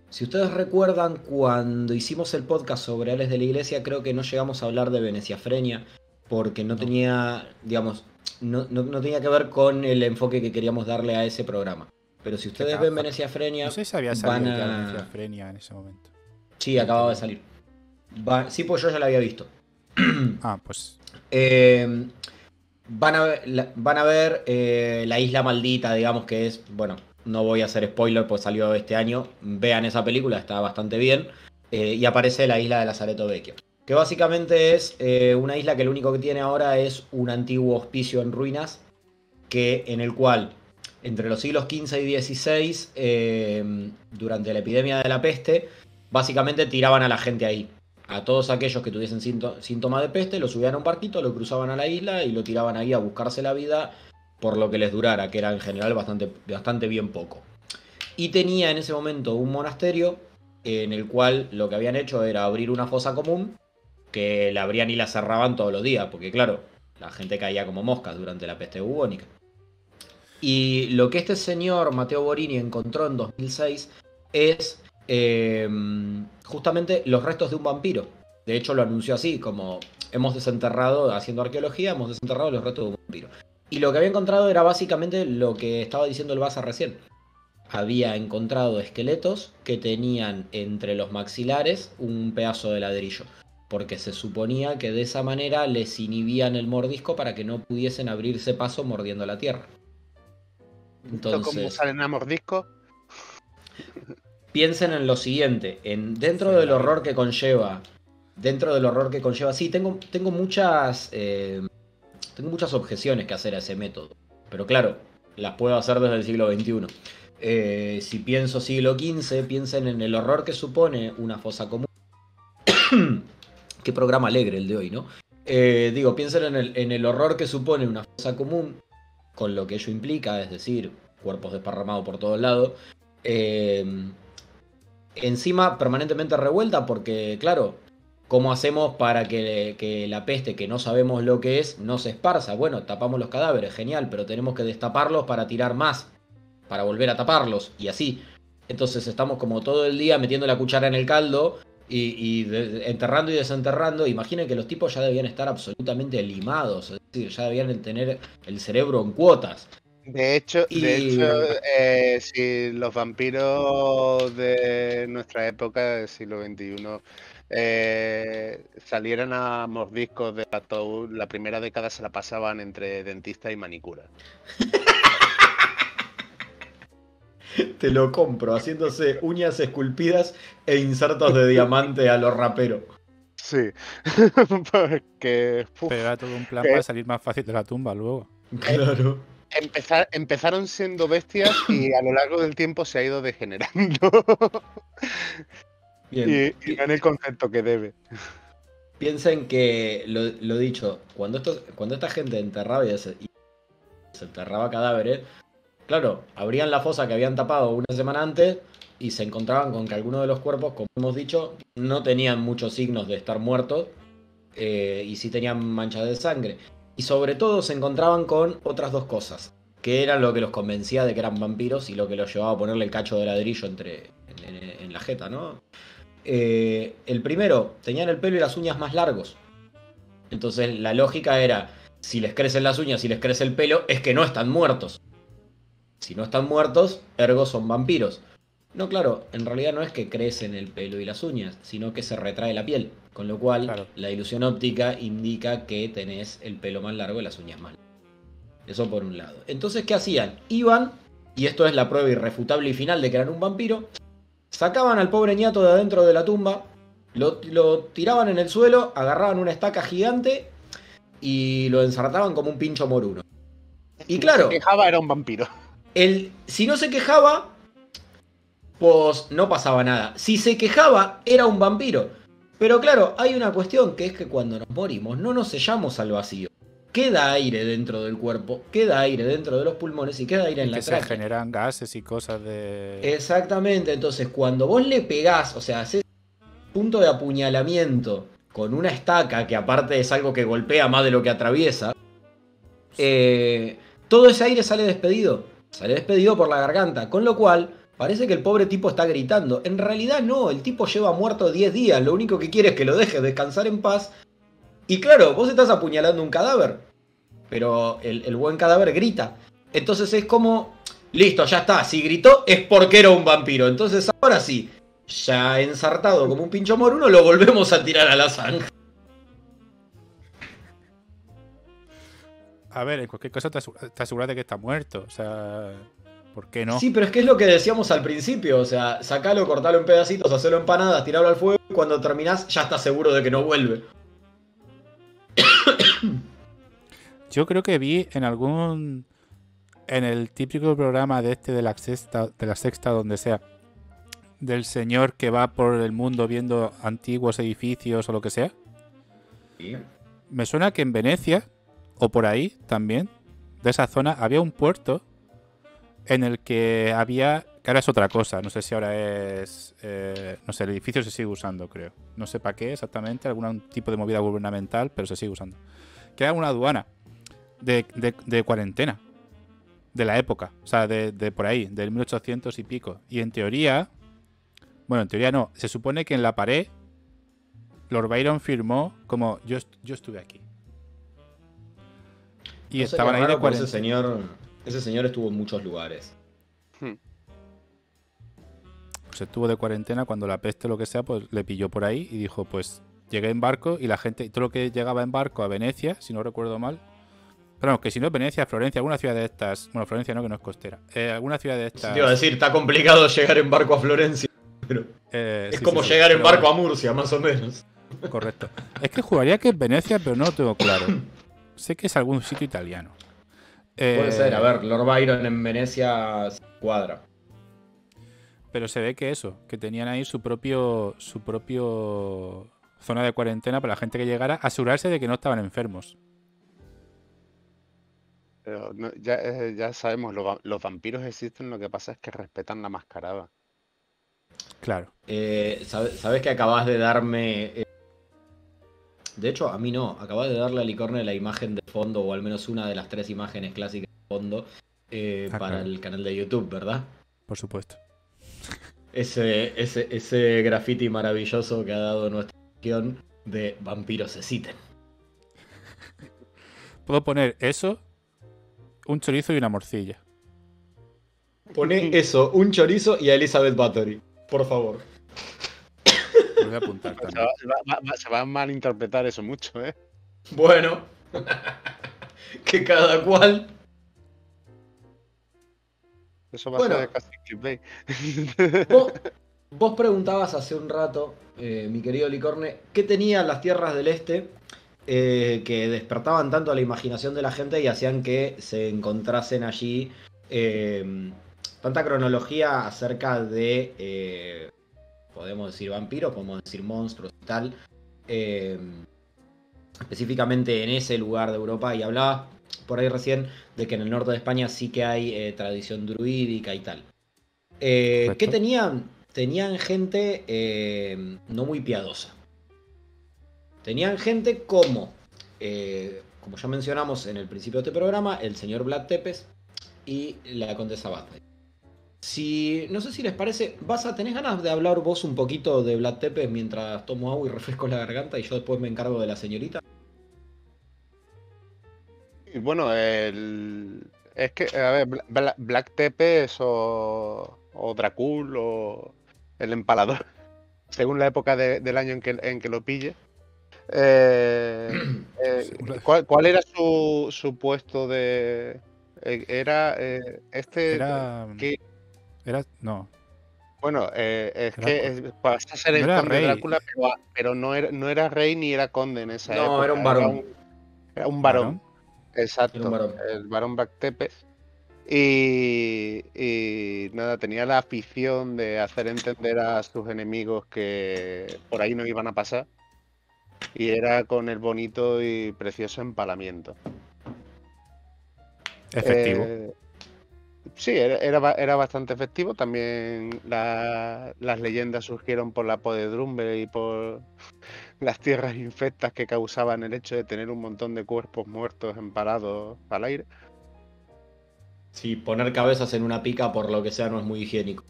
si ustedes recuerdan, cuando hicimos el podcast sobre Ales de la Iglesia, creo que no llegamos a hablar de veneciafrenia, porque no tenía, digamos... No tenía que ver con el enfoque que queríamos darle a ese programa. Pero si ustedes ven veneciafrenia... No sé si había salido ya veneciafrenia en ese momento. Sí, acababa de salir. Sí, pues yo ya la había visto. Pues... van a ver La Isla Maldita, digamos que es... Bueno, no voy a hacer spoiler, pues salió este año. Vean esa película, está bastante bien. Y aparece la isla de Lazareto Vecchio. Que básicamente es una isla que lo único que tiene ahora es un antiguo hospicio en ruinas, en el cual entre los siglos XV y XVI, durante la epidemia de la peste, básicamente tiraban a la gente ahí. A todos aquellos que tuviesen síntomas de peste, lo subían a un barquito, lo cruzaban a la isla y lo tiraban ahí a buscarse la vida por lo que les durara, que era en general bastante bien poco. Y tenía en ese momento un monasterio en el cual lo que habían hecho era abrir una fosa común, que la abrían y la cerraban todos los días, porque claro, la gente caía como moscas durante la peste bubónica. Y lo que este señor Matteo Borini encontró en 2006 es justamente los restos de un vampiro. De hecho lo anunció así, como hemos desenterrado, haciendo arqueología, hemos desenterrado los restos de un vampiro. Y lo que había encontrado era básicamente lo que estaba diciendo el Baza recién. Había encontrado esqueletos que tenían entre los maxilares un pedazo de ladrillo, porque se suponía que de esa manera les inhibían el mordisco para que no pudiesen abrirse paso mordiendo la tierra. Entonces, ¿cómo salen a mordisco? Piensen en lo siguiente, dentro del horror que conlleva, sí, tengo muchas objeciones que hacer a ese método, pero claro, las puedo hacer desde el siglo XXI. Si pienso siglo XV, piensen en el horror que supone una fosa común. Qué programa alegre el de hoy, ¿no? Piensen en el horror que supone una fosa común, con lo que ello implica, es decir, cuerpos desparramados por todos lados. Encima permanentemente revuelta porque, claro, ¿cómo hacemos para que la peste, que no sabemos lo que es, no se esparza? Bueno, tapamos los cadáveres, genial, pero tenemos que destaparlos para tirar más, para volver a taparlos, y así. Entonces estamos como todo el día metiendo la cuchara en el caldo enterrando y desenterrando. Imaginen que los tipos ya debían estar absolutamente limados, es decir, ya debían tener el cerebro en cuotas. De hecho, si los vampiros de nuestra época, del siglo XXI, salieran a mordiscos de ataúd, la primera década se la pasaban entre dentista y manicura. Te lo compro, haciéndose uñas esculpidas e insertos de diamante a los raperos. Sí, porque... Pero era todo un plan para salir más fácil de la tumba luego. Claro. Empezaron siendo bestias y a lo largo del tiempo se ha ido degenerando. Bien. Y no en el concepto que debe. Piensen que, lo dicho, cuando esta gente enterraba y se enterraba cadáveres, claro, abrían la fosa que habían tapado una semana antes y se encontraban con que algunos de los cuerpos, como hemos dicho, no tenían muchos signos de estar muertos y sí tenían manchas de sangre. Y sobre todo se encontraban con otras dos cosas, que eran lo que los convencía de que eran vampiros y lo que los llevaba a ponerle el cacho de ladrillo en la jeta, ¿no? El primero, tenían el pelo y las uñas más largos. Entonces la lógica era, si les crecen las uñas y les crece el pelo, es que no están muertos. Si no están muertos, ergo son vampiros. No, claro, en realidad no es que crecen el pelo y las uñas, sino que se retrae la piel. Con lo cual, claro, la ilusión óptica indica que tenés el pelo más largo y las uñas más largas. Eso por un lado. Entonces, ¿qué hacían? Iban, y esto es la prueba irrefutable y final de que eran un vampiro, sacaban al pobre ñato de adentro de la tumba, lo tiraban en el suelo, agarraban una estaca gigante y lo ensartaban como un pincho moruno. Y claro, si se quejaba era un vampiro. Si no se quejaba, pues no pasaba nada. Si se quejaba, era un vampiro. Pero claro, hay una cuestión que es que cuando nos morimos no nos sellamos al vacío. Queda aire dentro del cuerpo, queda aire dentro de los pulmones y queda aire en la tráquea. Se generan gases y cosas de... Exactamente, entonces cuando vos le pegás, o sea, haces punto de apuñalamiento con una estaca, que aparte es algo que golpea más de lo que atraviesa, todo ese aire sale despedido por la garganta, con lo cual parece que el pobre tipo está gritando. En realidad no, el tipo lleva muerto 10 días, lo único que quiere es que lo dejes descansar en paz. Y claro, vos estás apuñalando un cadáver, pero el buen cadáver grita. Entonces es como, listo, ya está, si gritó es porque era un vampiro. Entonces ahora sí, ya ensartado como un pincho moruno, lo volvemos a tirar a la zanja. A ver, en cualquier cosa te aseguras de que está muerto, o sea... ¿Por qué no? Sí, pero es que es lo que decíamos al principio, o sea, sacalo, cortalo en pedacitos, hacelo empanadas, tiralo al fuego y cuando terminás ya estás seguro de que no vuelve. Yo creo que vi en el típico programa de la sexta, donde sea, del señor que va por el mundo viendo antiguos edificios o lo que sea. ¿Sí? Me suena que en Venecia, o por ahí también, de esa zona, había un puerto en el que había, que ahora es otra cosa, no sé si ahora es, no sé, el edificio se sigue usando, creo. No sé para qué exactamente, algún tipo de movida gubernamental, pero se sigue usando. Que era una aduana de cuarentena, de la época, o sea, de por ahí, del 1800 y pico. Y en teoría, bueno, en teoría no, se supone que en la pared Lord Byron firmó como, yo estuve aquí. Y no estaban ahí de cuarentena. Ese señor estuvo en muchos lugares. Pues estuvo de cuarentena cuando la peste o lo que sea, pues le pilló por ahí y dijo, pues llegué en barco y la gente, todo lo que llegaba en barco a Venecia, si no recuerdo mal, pero no, que si no es Venecia, Florencia, alguna ciudad de estas, bueno, Florencia no, que no es costera, alguna ciudad de estas... Te iba a decir, está complicado llegar en barco a Florencia, pero es sí, como llegar en barco a Murcia, más o menos. Correcto. Es que juraría que es Venecia, pero no lo tengo claro. Sé que es algún sitio italiano. Puede ser, a ver, Lord Byron en Venecia cuadra. Pero se ve que eso, que tenían ahí su propio zona de cuarentena para la gente que llegara, asegurarse de que no estaban enfermos. Pero ya sabemos, los vampiros existen, lo que pasa es que respetan la mascarada. Claro. ¿Sabes que acabas de darme? De hecho, a mí no. Acabas de darle a Licorne la imagen de fondo, o al menos una de las 3 imágenes clásicas de fondo, para Claro. el canal de YouTube, ¿verdad? Por supuesto. Ese graffiti maravilloso que ha dado nuestra región de vampiros se citen. Puedo poner eso, un chorizo y una morcilla. Pone eso, un chorizo y a Elizabeth Bathory, por favor. Lo voy a apuntar Se también. se va a malinterpretar eso mucho, ¿eh? Bueno, que cada cual. Eso va Bueno. a ser casi clickbait. Vos preguntabas hace un rato, mi querido Licorne, ¿qué tenían las tierras del este que despertaban tanto a la imaginación de la gente y hacían que se encontrasen allí tanta cronología acerca de, podemos decir vampiros, podemos decir monstruos y tal, específicamente en ese lugar de Europa? Y hablaba por ahí recién de que en el norte de España sí que hay tradición druídica y tal. ¿Qué Correcto. tenían? Tenían gente no muy piadosa. Tenían gente como ya mencionamos en el principio de este programa, el señor Vlad Tepes y la condesa Bathory. No sé si les parece, ¿tenés ganas de hablar vos un poquito de Vlad Tepes mientras tomo agua y refresco la garganta y yo después me encargo de la señorita? Y bueno, es que, a ver, Black Tepes o Dracul o el empalador, según la época del año en que lo pille. ¿Cuál era su puesto de...? Era Era. que, No. bueno, es Era, que pasa a ser no el era conde rey. Drácula, pero no era rey ni era conde en esa No, era un época, varón. era un varón. ¿Varón? Era un Exacto, varón. el varón Black Tepes. Y nada, tenía la afición de hacer entender a sus enemigos que por ahí no iban a pasar. Y era con el bonito y precioso empalamiento. Efectivo. Sí, era bastante efectivo. También las leyendas surgieron por la podedumbre y por las tierras infectas que causaban el hecho de tener un montón de cuerpos muertos empalados al aire. Sí, poner cabezas en una pica por lo que sea no es muy higiénico.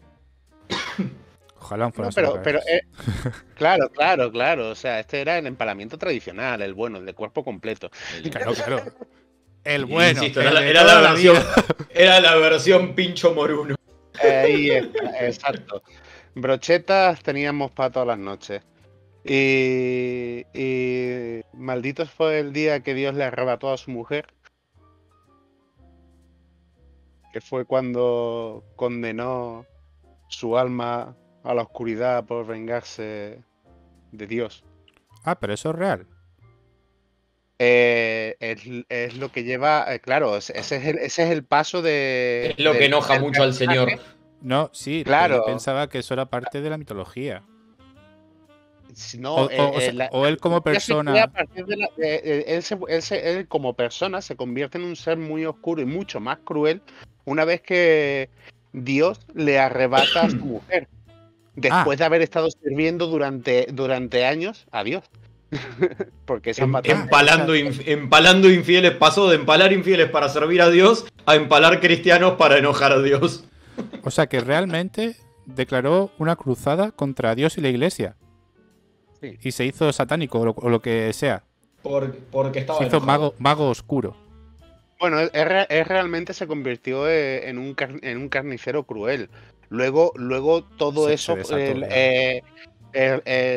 Ojalá No, fueran solo cabezas. claro. O sea, este era el empalamiento tradicional, el bueno, el de cuerpo completo. Claro. El bueno. Insisto, el de era toda la la versión, vida. era la versión pincho moruno. Ahí está, exacto. Brochetas teníamos para todas las noches. Y malditos fue el día que Dios le arrebató a su mujer, que fue cuando condenó su alma a la oscuridad por vengarse de Dios. Ah, pero eso es real. Es lo que lleva, claro, ese es el paso de... Es lo que enoja del mucho al señor. personaje. No, sí, pero Claro. yo pensaba que eso era parte de la mitología. No, O él como ya se crea a persona. partir de él como persona se convierte en un ser muy oscuro y mucho más cruel una vez que Dios le arrebata a su mujer, después de haber estado sirviendo durante años a Dios. Porque esas batallas... Empalando infieles, pasó de empalar infieles para servir a Dios a empalar cristianos para enojar a Dios. O sea que realmente declaró una cruzada contra Dios y la iglesia. Sí. Y se hizo satánico o lo que sea. Porque estaba Se hizo enojado. mago oscuro. Bueno, él realmente se convirtió en un carnicero cruel. Luego todo Se eso, desató,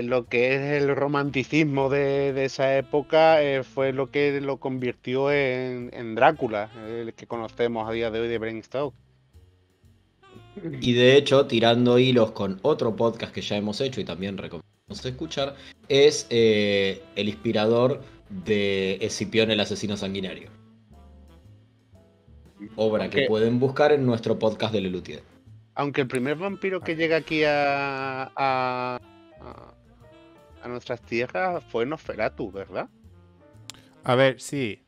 lo que es el romanticismo de esa época, fue lo que lo convirtió en Drácula, el que conocemos a día de hoy de Bram Stoker. Y de hecho, tirando hilos con otro podcast que ya hemos hecho y también recomendamos escuchar, es el inspirador de Escipión el asesino sanguinario. Obra que pueden buscar en nuestro podcast de Lelutier. Aunque el primer vampiro que llega aquí a nuestras tierras fue Nosferatu, ¿verdad? A ver, sí.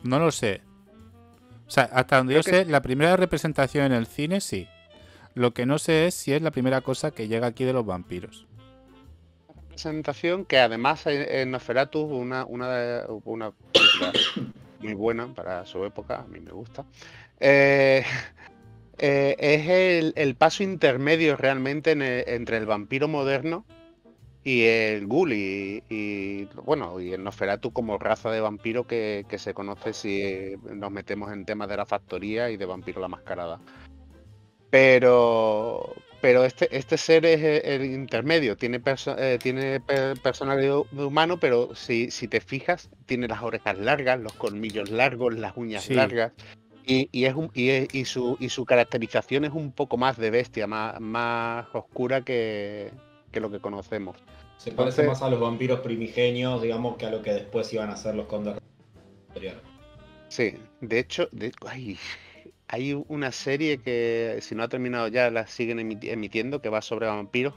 No lo sé. O sea, hasta donde Creo yo que sé, la primera representación en el cine sí. Lo que no sé es si es la primera cosa que llega aquí de los vampiros. presentación que además en Nosferatu, una película muy buena para su época, a mí me gusta. Es el paso intermedio realmente entre el vampiro moderno y el ghoul bueno, y el Nosferatu como raza de vampiro que se conoce si nos metemos en temas de la factoría y de vampiro la mascarada. Pero este ser es el intermedio, tiene personalidad de humano, pero si te fijas, tiene las orejas largas, los colmillos largos, las uñas Sí. largas. Y su caracterización es un poco más de bestia, más oscura que lo que conocemos. Se parece Entonces- más a los vampiros primigenios, digamos, que a lo que después iban a ser los condes. Sí, de hecho, hay una serie que, si no ha terminado ya, la siguen emitiendo, que va sobre vampiros.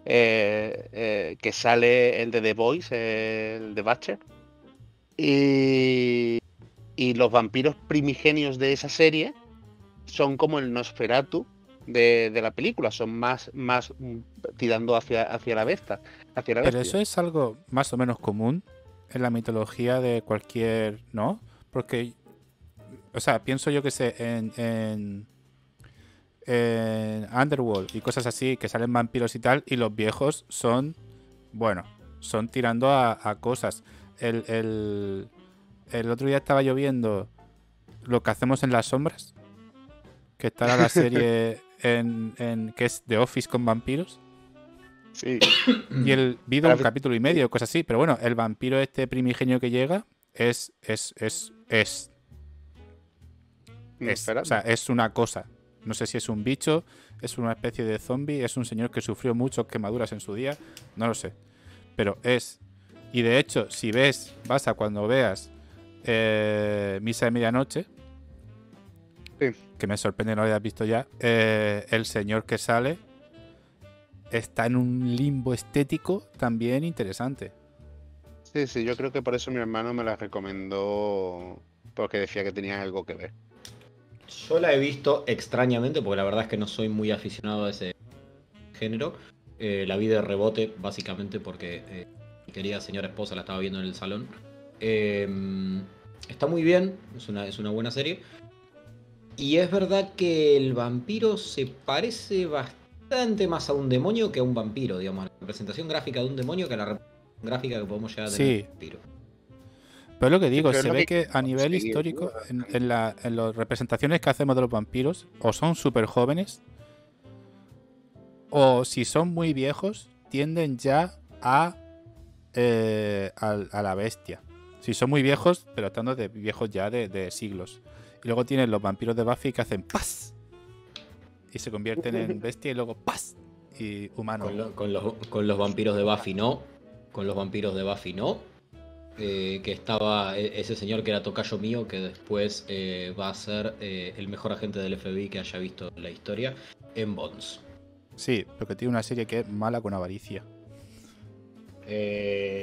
Que sale el de The Voice, el de Butcher. Y los vampiros primigenios de esa serie son como el Nosferatu de la película, son más tirando hacia la bestia. Pero eso es algo más o menos común en la mitología de cualquier, ¿no? Porque, o sea, pienso yo que sé, en Underworld y cosas así, que salen vampiros y tal, y los viejos son, bueno, son tirando a cosas. El otro día estaba lloviendo Lo que hacemos en las sombras, que estará la serie que es The Office con vampiros. Sí. Y el vi un capítulo y medio, cosas así. Pero bueno, el vampiro este primigenio que llega es o sea, es una cosa. No sé si es un bicho, es una especie de zombie, es un señor que sufrió muchas quemaduras en su día, no lo sé. Pero es. Y de hecho, si vas a cuando veas Misa de Medianoche, Sí. que me sorprende no lo hayas visto ya, el señor que sale está en un limbo estético también interesante. Sí, yo creo que por eso mi hermano me la recomendó, porque decía que tenía algo que ver. Yo la he visto extrañamente, porque la verdad es que no soy muy aficionado a ese género. La vi de rebote, básicamente, porque mi querida señora esposa la estaba viendo en el salón. Está muy bien, es una buena serie. Y es verdad que el vampiro se parece bastante más a un demonio que a un vampiro, digamos. La representación gráfica de un demonio que a la representación gráfica que podemos llegar a tener Sí. de un vampiro. Pero lo que digo, Pero es se lo ve que que a nivel conseguir, histórico, ¿no? en las representaciones que hacemos de los vampiros, o son súper jóvenes, o si son muy viejos, tienden ya a la bestia. Si son muy viejos, pero estando de viejos ya de siglos. Y luego tienen los vampiros de Buffy que hacen ¡pas! Y se convierten en bestia y luego ¡pas! Y humano. Con los vampiros de Buffy no. Con los vampiros de Buffy no. Que estaba ese señor que era tocayo mío, que después va a ser el mejor agente del FBI que haya visto en la historia, en Bonds. Sí, porque tiene una serie que es mala con avaricia.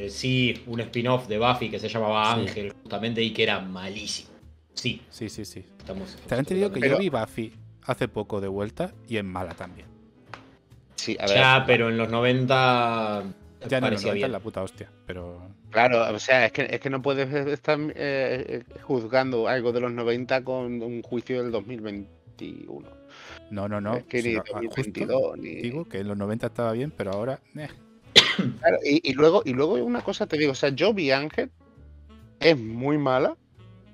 Sí, un spin-off de Buffy que se llamaba Sí. Ángel, justamente, y que era malísimo. Sí, Sí. estamos También te digo que Pero- yo vi Buffy hace poco de vuelta y es mala también. Sí, a ver. Ya, pero en los 90 Ya no, parecía es bien. la puta hostia, pero... Claro, o sea, es que no puedes estar juzgando algo de los 90 con un juicio del 2021. No. Es que Si ni no, 2022, ni... digo que en los 90 estaba bien, pero ahora... Claro, y luego una cosa te digo, o sea, yo vi Ángel, es muy mala,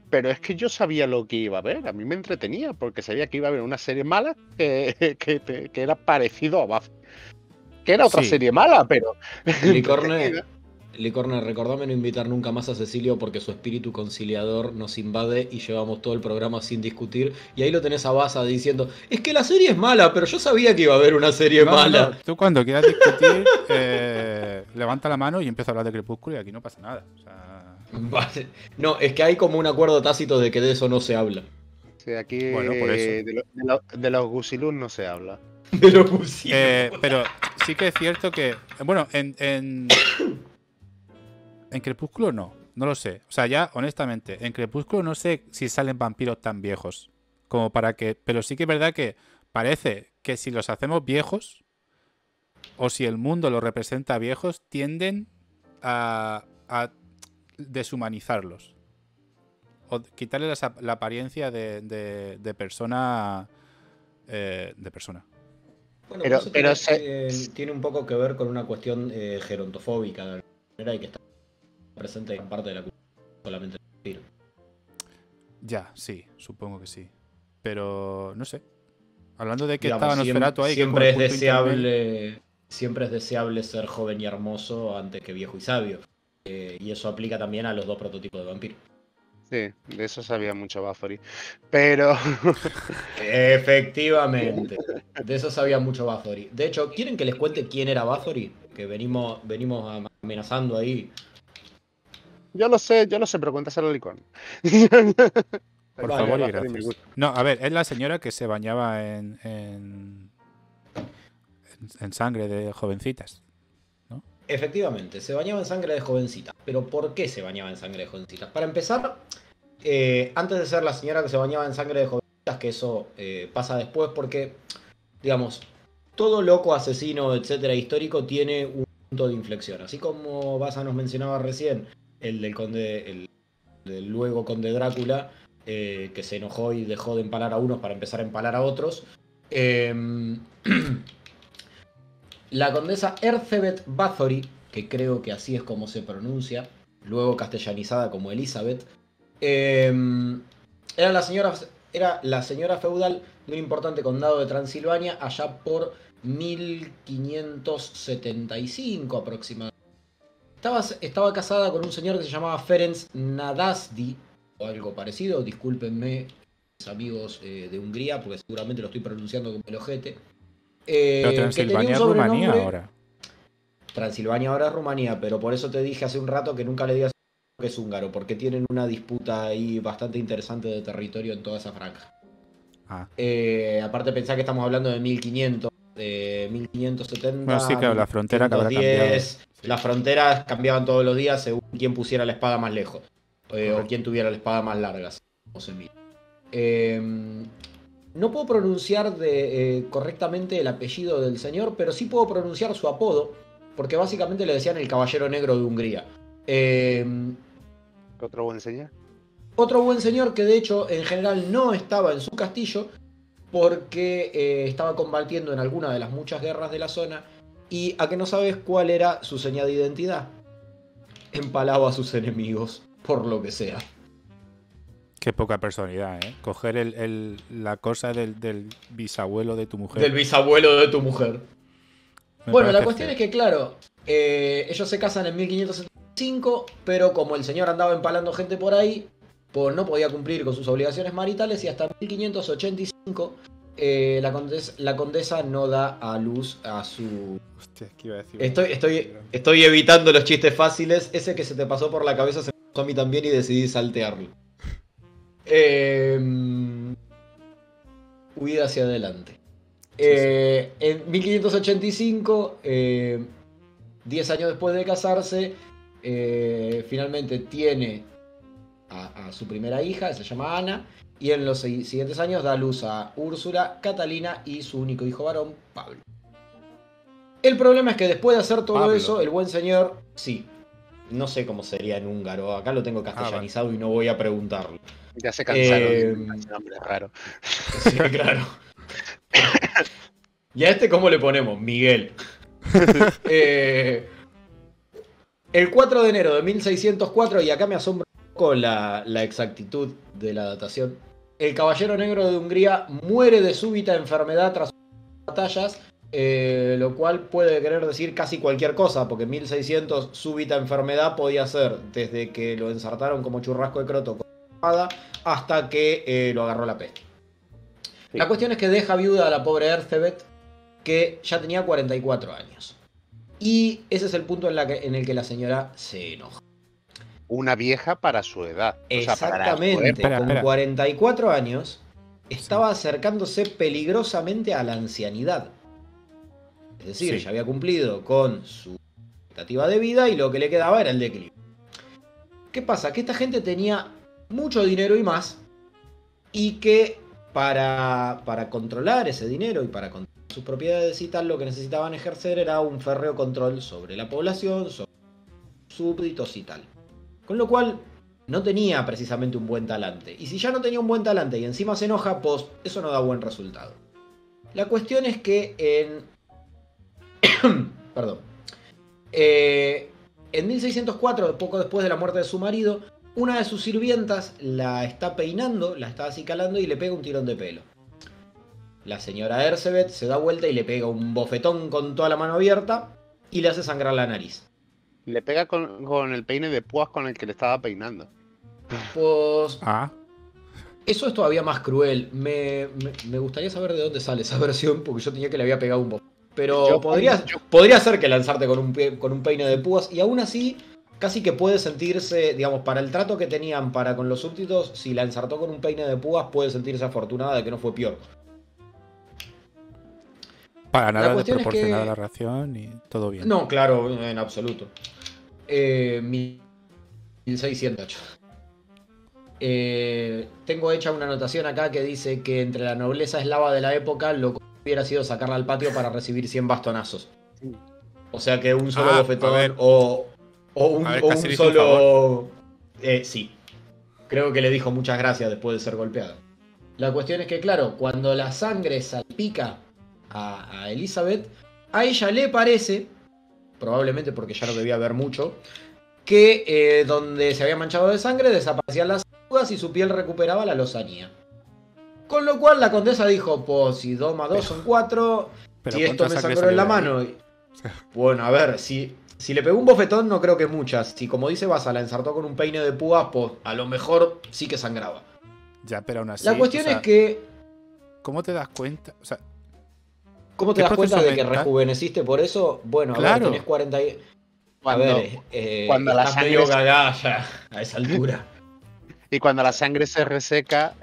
pero es que yo sabía lo que iba a ver, a mí me entretenía, porque sabía que iba a haber una serie mala que era parecido a Buffy. Que era otra Sí. serie mala, pero... Licorne, recordame no invitar nunca más a Cecilio porque su espíritu conciliador nos invade y llevamos todo el programa sin discutir. Y ahí lo tenés a Baza diciendo, es que la serie es mala, pero yo sabía que iba a haber una serie mala. No, tú cuando quieras discutir, levanta la mano y empieza a hablar de Crepúsculo y aquí no pasa nada. O sea... Vale. No, es que hay como un acuerdo tácito de que de eso no se habla. Sí, aquí Bueno, por eso. de los Gusilus no se habla. De lo posible. Pero sí que es cierto que... Bueno, en Crepúsculo no. no lo sé. O sea, ya, honestamente, en Crepúsculo no sé si salen vampiros tan viejos como para que... Pero sí que es verdad que parece que si los hacemos viejos, o si el mundo los representa viejos, tienden a deshumanizarlos. O quitarle la apariencia de persona... de persona. Bueno, Pero- eso pero tiene un poco que ver con una cuestión gerontofóbica de alguna manera y que está presente en parte de la cultura, solamente el vampiro. Ya, sí, supongo que sí. Pero, no sé. Hablando de que Digamos, estaba Nosferatu ahí... que como siempre el es punto intermedio- deseable, siempre es deseable ser joven y hermoso antes que viejo y sabio. Y eso aplica también a los dos prototipos de vampiro. Sí, de eso sabía mucho Bathory. Pero Efectivamente. De eso sabía mucho Bathory. De hecho, ¿quieren que les cuente quién era Bathory? Que venimos amenazando ahí. yo lo sé, pero cuéntaselo al icon. Por Vale, favor y Bathory me gracias. gusta. No, a ver, es la señora que se bañaba en sangre de jovencitas. Efectivamente, se bañaba en sangre de jovencita. ¿Pero por qué se bañaba en sangre de jovencitas? Para empezar, antes de ser la señora que se bañaba en sangre de jovencitas, que eso pasa después porque, digamos, todo loco, asesino, etcétera, histórico tiene un punto de inflexión. Así como Baza nos mencionaba recién, el del conde, el del luego conde Drácula, que se enojó y dejó de empalar a unos para empezar a empalar a otros. La condesa Elizabeth Bathory, que creo que así es como se pronuncia, luego castellanizada como Elizabeth, era la señora feudal de un importante condado de Transilvania allá por 1575 aproximadamente. Estaba casada con un señor que se llamaba Ferenc Nadasdi, o algo parecido, discúlpenme, mis amigos de Hungría, porque seguramente lo estoy pronunciando como el ojete. Pero Que Transilvania tenía es un Rumanía sobrenombre- ahora. Transilvania ahora es Rumanía, pero por eso te dije hace un rato que nunca le digas que es húngaro, porque tienen una disputa ahí bastante interesante de territorio en toda esa franja. Ah. Aparte pensá que estamos hablando de 1500, de 1570, Bueno, sí, claro, la frontera que habrá 1510. cambiado. Sí. Las fronteras cambiaban todos los días según quién pusiera la espada más lejos, o Correcto. quién tuviera la espada más larga, como se mira. No puedo pronunciar correctamente el apellido del señor, pero sí puedo pronunciar su apodo, porque básicamente le decían el Caballero Negro de Hungría. Otro buen señor. Otro buen señor que de hecho en general no estaba en su castillo porque estaba combatiendo en alguna de las muchas guerras de la zona. Y a que no sabes cuál era su señal de identidad. Empalaba a sus enemigos, por lo que sea. Qué poca personalidad, ¿eh? Coger la cosa del bisabuelo de tu mujer. Del bisabuelo de tu mujer. Me Bueno, la parece cuestión feo. es que, claro, ellos se casan en 1575, pero como el señor andaba empalando gente por ahí, pues no podía cumplir con sus obligaciones maritales y hasta 1585 la condesa no da a luz a su... Hostia, ¿qué iba a decir? Estoy evitando los chistes fáciles. Ese que se te pasó por la cabeza se me pasó a mí también y decidí saltearlo. Huida hacia adelante. En 1585, 10 años después de casarse, finalmente tiene a su primera hija, se llama Ana, y en los siguientes años da a luz a Úrsula, Catalina y su único hijo varón, Pablo. El problema es que después de hacer todo Pablo. eso, el buen señor, sí, no sé cómo sería en húngaro, acá lo tengo castellanizado y no voy a preguntarlo. Ya se cansaron de Eh, ese nombre raro. Sí, claro. ¿Y a este cómo le ponemos? Miguel. El 4 de enero de 1604, y acá me asombra un poco la exactitud de la datación, el Caballero Negro de Hungría muere de súbita enfermedad tras batallas, lo cual puede querer decir casi cualquier cosa, porque en 1600 súbita enfermedad podía ser desde que lo ensartaron como churrasco de croto con espada hasta que lo agarró la peste. Sí. La cuestión es que deja viuda a la pobre Elizabeth, que ya tenía 44 años. Y ese es el punto en el que la señora se enoja. Una vieja para su edad. O sea, para su Exactamente, época. con 44 años estaba acercándose peligrosamente a la ancianidad. Es decir, Sí. ya había cumplido con su expectativa de vida y lo que le quedaba era el declive. ¿Qué pasa? Que esta gente tenía mucho dinero y más, y que para controlar ese dinero y para controlar sus propiedades y tal, lo que necesitaban ejercer era un férreo control sobre la población, sobre súbditos y tal. Con lo cual, no tenía precisamente un buen talante. Y si ya no tenía un buen talante y encima se enoja, pues eso no da buen resultado. La cuestión es que perdón. En 1604, poco después de la muerte de su marido, una de sus sirvientas la está peinando, la está acicalando y le pega un tirón de pelo. La señora Erzsébet se da vuelta y le pega un bofetón con toda la mano abierta y le hace sangrar la nariz. Le pega con el peine de púas con el que le estaba peinando. Pues Ah, eso es todavía más cruel. Me gustaría saber de dónde sale esa versión, porque yo tenía que le había pegado un bofetón. Pero podría ser que lanzarte con un peine de púas, y aún así casi que puede sentirse, digamos, para el trato que tenían para con los súbditos, si la ensartó con un peine de púas puede sentirse afortunada de que no fue peor. para nada cuestión es desproporcionada que- la ración y todo bien. No, claro, en absoluto. 1608. Tengo hecha una anotación acá que dice que entre la nobleza eslava de la época lo que hubiera sido sacarla al patio para recibir 100 bastonazos. O sea que un solo a ver. bofetón o un, A ver, o casi un le hizo un solo... sí. Creo que le dijo muchas gracias después de ser golpeado. La cuestión es que, claro, cuando la sangre salpica a Elizabeth, a ella le parece, probablemente porque ya no debía haber mucho, que donde se había manchado de sangre desaparecían las arrugas y su piel recuperaba la lozanía. Con lo cual la condesa dijo, pues si 2 más 2 son 4, Pero si esto ¿cuánta me sangre sangró en la salió de mano... ahí? Bueno, a ver, si le pegó un bofetón no creo que muchas. Si como dice Basa la ensartó con un peine de púas, pues a lo mejor sí que sangraba. Ya, pero aún así. La cuestión o sea, es que... ¿cómo te das cuenta? O sea, ¿Cómo te ¿qué das cuenta de que proceso mental? rejuveneciste por eso? Bueno, a ver, Claro. tenés 40 y... Cuando, a ver, cuando la estás sangre medio se- gaga ya a esa altura. y cuando la sangre se reseca,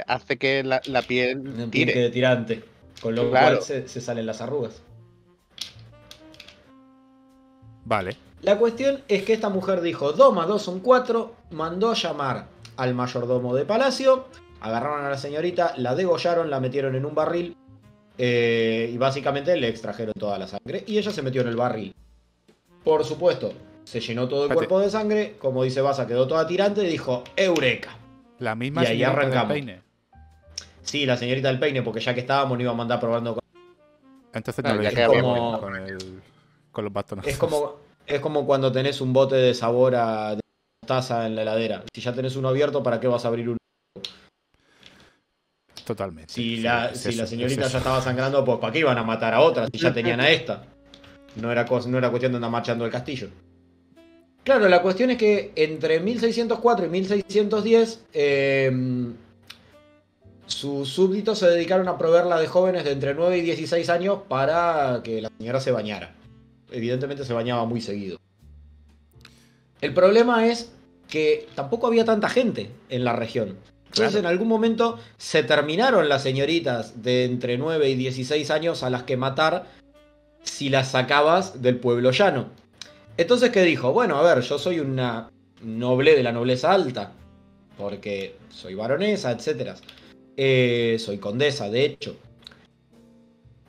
hace que la piel Un tire. pique de tirante. Con lo Claro. cual se salen las arrugas. vale. La cuestión es que esta mujer dijo 2 más 2 son 4, mandó llamar al mayordomo de palacio, agarraron a la señorita, la degollaron, la metieron en un barril y básicamente le extrajeron toda la sangre y ella se metió en el barril. Por supuesto, se llenó todo el Espérate. cuerpo de sangre, como dice Basa, quedó toda tirante y dijo ¡Eureka! La misma Y ahí señorita del arrancamos. peine. Sí, la señorita del peine, porque ya que estábamos no iba a mandar probando con... Entonces Claro, no ya le que hizo habíamos- con los bastonazos. Es como cuando tenés un bote de sabor de mostaza en la heladera. Si ya tenés uno abierto, ¿para qué vas a abrir uno? Totalmente. Si Sí, la, es si eso, la es señorita eso. ya estaba sangrando, pues ¿para qué iban a matar a otra? Si ya tenían a esta. No era cuestión de andar marchando el castillo. Claro, la cuestión es que entre 1604 y 1610 sus súbditos se dedicaron a proveerla de jóvenes de entre 9 y 16 años para que la señora se bañara. Evidentemente se bañaba muy seguido. El problema es que tampoco había tanta gente en la región. Entonces Claro. en algún momento se terminaron las señoritas de entre 9 y 16 años a las que matar si las sacabas del pueblo llano. Entonces, ¿qué dijo? Bueno, a ver, yo soy una noble de la nobleza alta, porque soy baronesa, etc. Soy condesa, de hecho.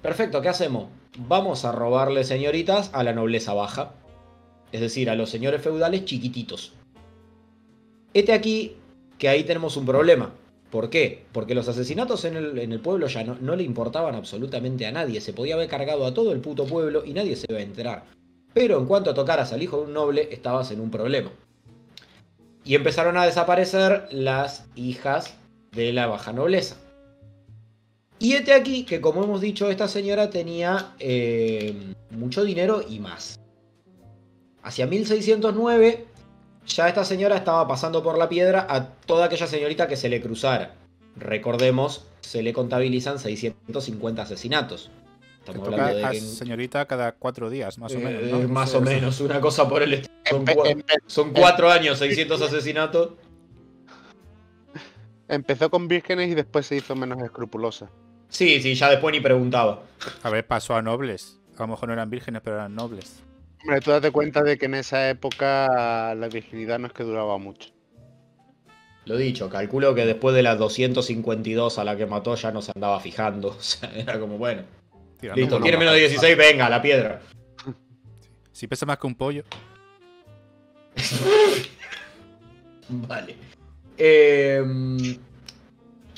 Perfecto, ¿qué hacemos? Vamos a robarle señoritas a la nobleza baja, es decir, a los señores feudales chiquititos. Este aquí, que ahí tenemos un problema. ¿Por qué? Porque los asesinatos en el pueblo ya no le importaban absolutamente a nadie. Se podía haber cargado a todo el puto pueblo y nadie se iba a enterar. Pero en cuanto tocaras al hijo de un noble, estabas en un problema. Y empezaron a desaparecer las hijas de la baja nobleza. Y este aquí, que como hemos dicho, esta señora tenía mucho dinero y más. Hacia 1609... ya esta señora estaba pasando por la piedra a toda aquella señorita que se le cruzara. Recordemos, se le contabilizan 650 asesinatos. Que Estamos toca hablando de a que... señorita cada 4 días, más o menos, ¿no? Más No o sé, menos, una cosa por el estilo. Empe- Son 4 años, 600 asesinatos. Empezó con vírgenes y después se hizo menos escrupulosa. Sí, ya después ni preguntaba. A ver, pasó a nobles. A lo mejor no eran vírgenes, pero eran nobles. Hombre, tú date cuenta de que en esa época la virginidad no es que duraba mucho. Lo dicho, calculo que después de las 252 a la que mató ya no se andaba fijando. O sea, era como, bueno, Tirando listo, un tiene poco. menos de 16, venga, la piedra. Si pesa más que un pollo. Vale.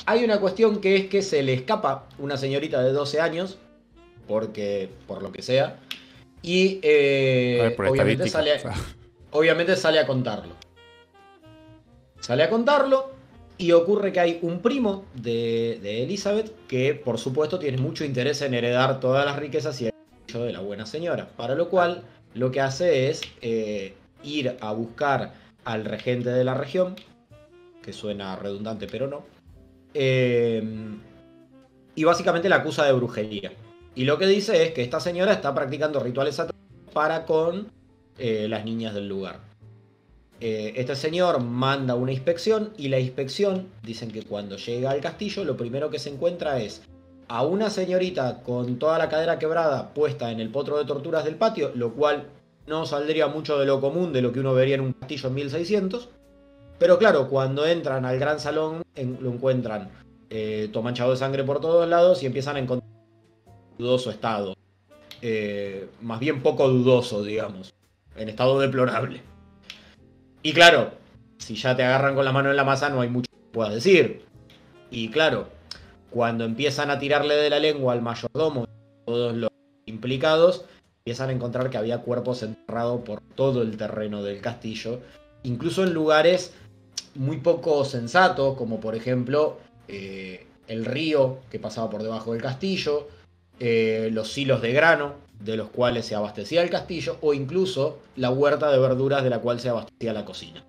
Hay una cuestión que es que se le escapa una señorita de 12 años, porque por lo que sea, y A ver, por obviamente, estadística, obviamente sale a contarlo. Sale a contarlo y ocurre que hay un primo de Elizabeth que por supuesto tiene mucho interés en heredar todas las riquezas y el derecho de la buena señora, para lo cual lo que hace es ir a buscar al regente de la región, que suena redundante pero no, y básicamente la acusa de brujería. Y lo que dice es que esta señora está practicando rituales satánicos para con las niñas del lugar. Este señor manda una inspección y la inspección, dicen que cuando llega al castillo lo primero que se encuentra es a una señorita con toda la cadera quebrada puesta en el potro de torturas del patio, lo cual no saldría mucho de lo común de lo que uno vería en un castillo en 1600. Pero claro, cuando entran al gran salón lo encuentran todo manchado de sangre por todos lados y empiezan a encontrar dudoso estado. Más bien poco dudoso, digamos. En estado deplorable. Y claro, si ya te agarran con la mano en la masa no hay mucho que puedas decir. Y claro, cuando empiezan a tirarle de la lengua al mayordomo y todos los implicados, empiezan a encontrar que había cuerpos enterrados por todo el terreno del castillo. Incluso en lugares muy poco sensatos, como por ejemplo el río que pasaba por debajo del castillo, los silos de grano de los cuales se abastecía el castillo, o incluso la huerta de verduras de la cual se abastecía la cocina.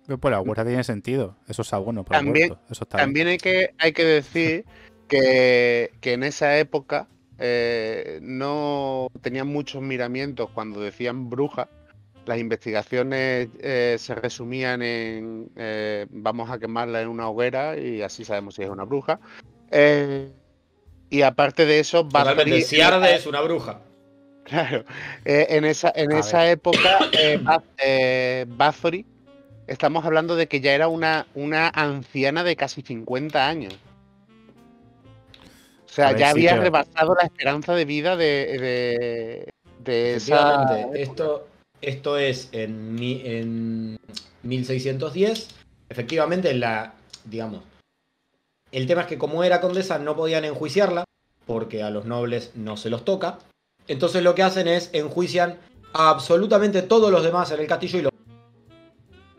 Pero por la huerta tiene sentido. Eso es abono para el También, huerto. Eso está bien. también hay que decir que en esa época no tenían muchos miramientos cuando decían bruja. Las investigaciones se resumían en vamos a quemarla en una hoguera y así sabemos si es una bruja. Y aparte de eso, Totalmente, si arde es una bruja. Claro, en esa época Bathory, estamos hablando de que ya era una anciana de casi 50 años. O sea, A ver, ya sí, había pero- rebasado la esperanza de vida de esa... Efectivamente, esto es en 1610. Efectivamente, digamos, el tema es que como era condesa no podían enjuiciarla, porque a los nobles no se los toca. Entonces lo que hacen es enjuician a absolutamente todos los demás en el castillo,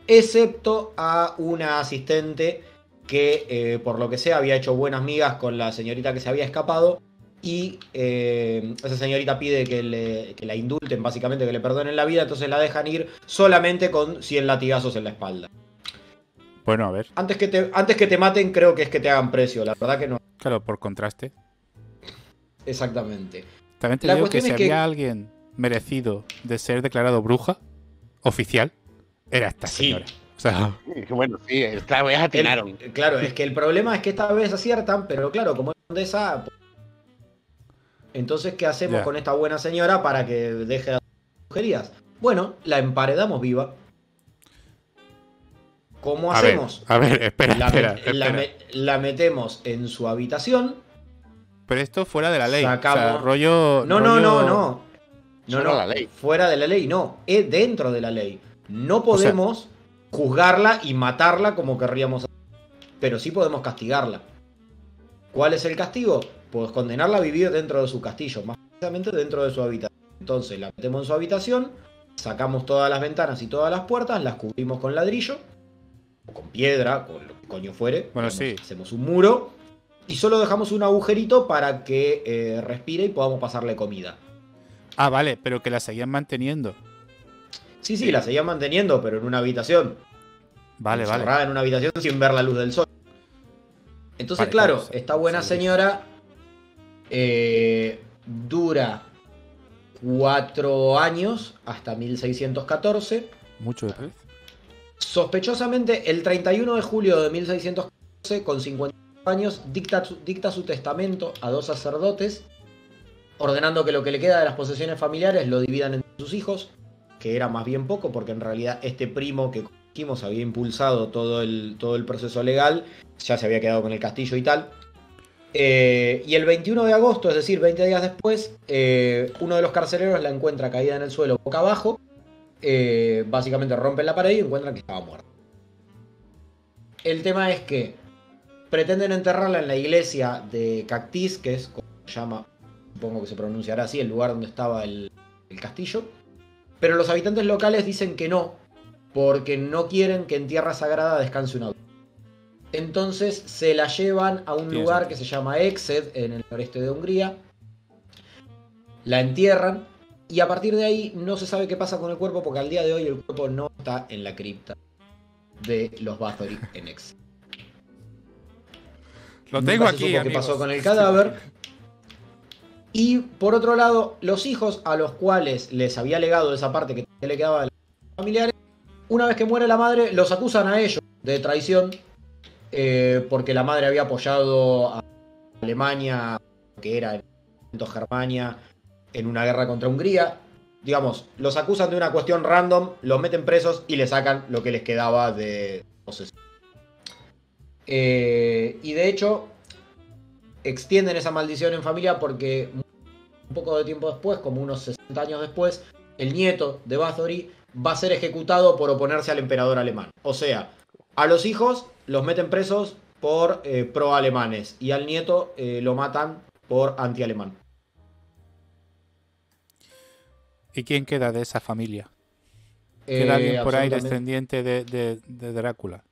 excepto a una asistente que por lo que sea había hecho buenas migas con la señorita que se había escapado, y esa señorita pide que la indulten, básicamente que le perdonen la vida, entonces la dejan ir solamente con 100 latigazos en la espalda. Bueno, a ver. Antes que te maten, creo que es que te hagan precio, la verdad que no. Claro, por contraste. Exactamente. También te La digo que cuestión si es que- había alguien merecido de ser declarado bruja oficial, era esta Sí. señora. O sea, Bueno, sí, esta vez atinaron. Claro, es que el problema es que esta vez aciertan, pero claro, como es condesa, entonces ¿qué hacemos Ya. con esta buena señora para que deje de hacer brujerías? Bueno, la emparedamos viva. ¿Cómo hacemos? A ver, espera, La, espera, met- la espera. me- la metemos en su habitación. Pero esto fuera de la ley. O sea, Sacamos- rollo... No, rollo- Solo la ley. Fuera de la ley, no. Es dentro de la ley. No podemos juzgarla y matarla como querríamos hacer, pero sí podemos castigarla. ¿Cuál es el castigo? Pues condenarla a vivir dentro de su castillo, más precisamente dentro de su habitación. Entonces la metemos en su habitación, sacamos todas las ventanas y todas las puertas, las cubrimos con ladrillo, o con piedra, con lo que coño fuere. Bueno, Digamos, sí. hacemos un muro y solo dejamos un agujerito para que respire y podamos pasarle comida. Ah, vale, pero que la seguían manteniendo. Sí, la seguían manteniendo, pero en una habitación. Vale, vale. Encerrada en una habitación sin ver la luz del sol. Entonces, Vale, claro, claro, esta buena sí. señora dura 4 años hasta 1614. Mucho de pez. Sospechosamente, el 31 de julio de 1614, con 50 años, dicta su testamento a 2 sacerdotes ordenando que lo que le queda de las posesiones familiares lo dividan entre sus hijos, que era más bien poco, porque en realidad este primo que dijimos había impulsado todo el proceso legal, ya se había quedado con el castillo y tal. Y el 21 de agosto, es decir, 20 días después, uno de los carceleros la encuentra caída en el suelo boca abajo. Básicamente rompen la pared y encuentran que estaba muerta. El tema es que pretenden enterrarla en la iglesia de Cactis, que es como se llama, supongo que se pronunciará así, el lugar donde estaba el castillo. Pero los habitantes locales dicen que no, porque no quieren que en tierra sagrada descanse un adulto. Entonces se la llevan a un lugar que se llama Exed, en el noreste de Hungría. La entierran y a partir de ahí no se sabe qué pasa con el cuerpo, porque al día de hoy el cuerpo no está en la cripta de los Bathory en Exed. Lo tengo aquí, ¿Qué pasó con el cadáver? Y por otro lado, los hijos a los cuales les había legado esa parte que le quedaba de los familiares, una vez que muere la madre, los acusan a ellos de traición, porque la madre había apoyado a Alemania, que era en Germania, en una guerra contra Hungría. Digamos, los acusan de una cuestión random, los meten presos y le sacan lo que les quedaba de posesión. Y de hecho, extienden esa maldición en familia porque un poco de tiempo después, como unos 60 años después, el nieto de Bathory va a ser ejecutado por oponerse al emperador alemán. O sea, a los hijos los meten presos por pro-alemanes y al nieto lo matan por anti-alemán. ¿Y quién queda de esa familia? ¿Queda alguien por ahí Absolutamente. descendiente de Drácula?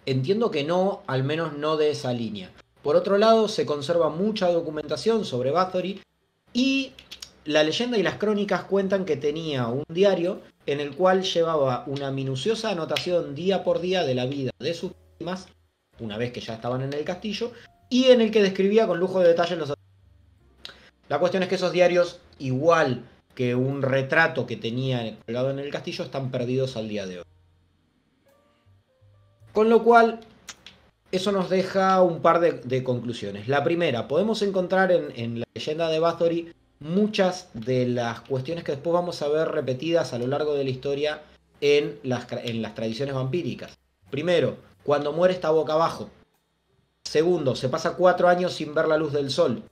Entiendo que no, al menos no de esa línea. Por otro lado, se conserva mucha documentación sobre Bathory y la leyenda y las crónicas cuentan que tenía un diario en el cual llevaba una minuciosa anotación día por día de la vida de sus víctimas, una vez que ya estaban en el castillo, y en el que describía con lujo de detalle los... La cuestión es que esos diarios, igual que un retrato que tenía colgado en el castillo, están perdidos al día de hoy. Con lo cual, eso nos deja un par de conclusiones. La primera, podemos encontrar en la leyenda de Bathory muchas de las cuestiones que después vamos a ver repetidas a lo largo de la historia en las tradiciones vampíricas. Primero, cuando muere está boca abajo. Segundo, se pasa 4 años sin ver la luz del sol.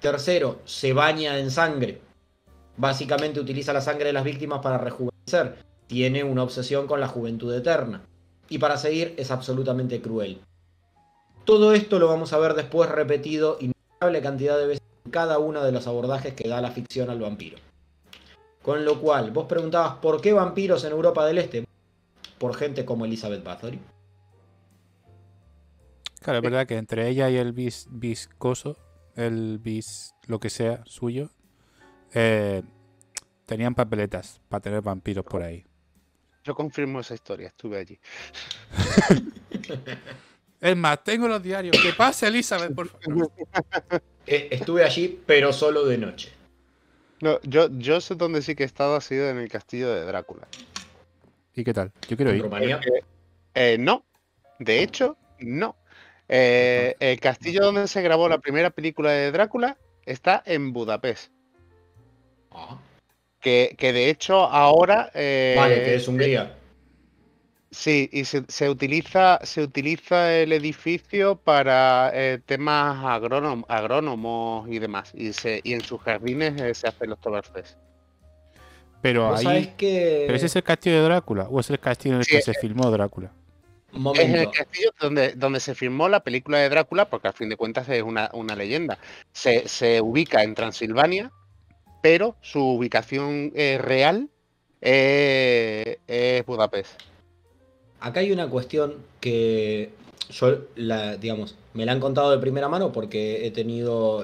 Tercero, se baña en sangre. Básicamente utiliza la sangre de las víctimas para rejuvenecer. Tiene una obsesión con la juventud eterna. Y para seguir, es absolutamente cruel. Todo esto lo vamos a ver después repetido innumerable cantidad de veces en cada uno de los abordajes que da la ficción al vampiro. Con lo cual, vos preguntabas ¿por qué vampiros en Europa del Este? Por gente como Elizabeth Bathory. Claro, es verdad que entre ella y el viscoso, lo que sea suyo, tenían papeletas para tener vampiros por ahí. Yo confirmo esa historia, estuve allí. Es más, tengo los diarios. Que pase, Elizabeth, por favor. Estuve allí, pero solo de noche. No, yo sé dónde sí que he estado, ha sido en el castillo de Drácula. ¿Y qué tal? Yo quiero ¿En ir. Rumanía? No, de hecho, no. El castillo donde se grabó la primera película de Drácula está en Budapest. Ah. Que de hecho ahora... Vale, que es Hungría. Sí, y se utiliza el edificio para temas agrónomos y demás. Y en sus jardines se hacen los Oktoberfest. Pero ¿Vos ahí... sabés que... ¿Pero ese es el castillo de Drácula? ¿O es el castillo en el que se filmó Drácula? Es en el castillo donde se filmó la película de Drácula, porque al fin de cuentas es una leyenda. Se ubica en Transilvania, pero su ubicación real es Budapest. Acá hay una cuestión que yo, digamos, me la han contado de primera mano porque he tenido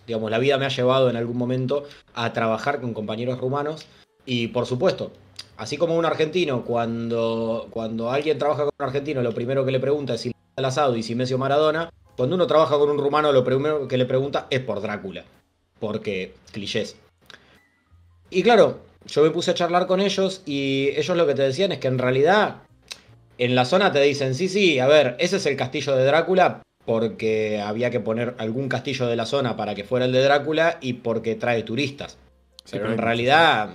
digamos, la vida me ha llevado en algún momento a trabajar con compañeros rumanos y, por supuesto, así como un argentino, cuando alguien trabaja con un argentino, lo primero que le pregunta es si le gusta el asado y si Messi o Maradona. Cuando uno trabaja con un rumano, lo primero que le pregunta es por Drácula, porque clichés. Y claro, yo me puse a charlar con ellos y ellos lo que te decían es que en realidad en la zona te dicen, sí, a ver, ese es el castillo de Drácula, porque había que poner algún castillo de la zona para que fuera el de Drácula y porque trae turistas. Sí, Pero pero en hay realidad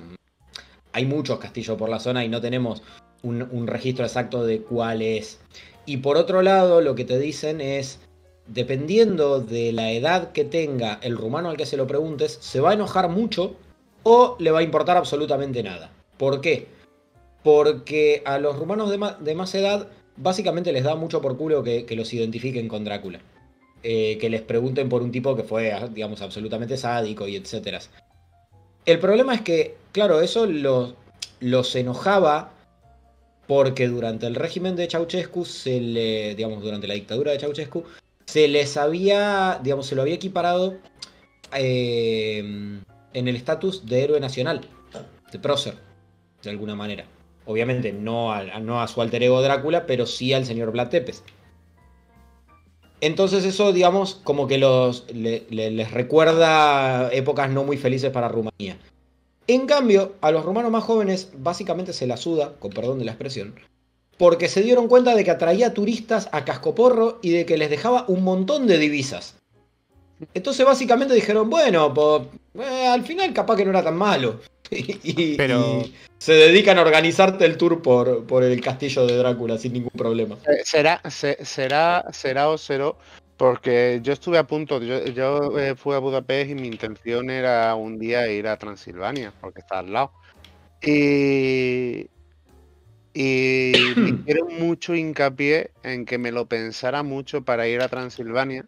hay muchos castillos por la zona y no tenemos un registro exacto de cuál es. Y por otro lado, lo que te dicen es, dependiendo de la edad que tenga el rumano al que se lo preguntes, se va a enojar mucho o le va a importar absolutamente nada. ¿Por qué? Porque a los rumanos de más edad básicamente les da mucho por culo que los identifiquen con Drácula. Que les pregunten por un tipo que fue, digamos, absolutamente sádico y etcétera. El problema es que, claro, eso los enojaba porque durante el régimen de Ceausescu digamos, durante la dictadura de Ceausescu, se les había, digamos, se lo había equiparado en el estatus de héroe nacional, de prócer, de alguna manera. Obviamente no a su alter ego Drácula, pero sí al señor Vlad Tepes. Entonces eso, digamos, como que les recuerda épocas no muy felices para Rumanía. En cambio, a los rumanos más jóvenes básicamente se la suda, con perdón de la expresión, porque se dieron cuenta de que atraía turistas a cascoporro y de que les dejaba un montón de divisas. Entonces básicamente dijeron, bueno, al final capaz que no era tan malo. Pero- Y se dedican a organizarte el tour por el castillo de Drácula sin ningún problema. Será Osero, porque yo estuve a punto, yo fui a Budapest y mi intención era un día ir a Transilvania, porque está al lado. Y me hicieron mucho hincapié en que me lo pensara mucho para ir a Transilvania,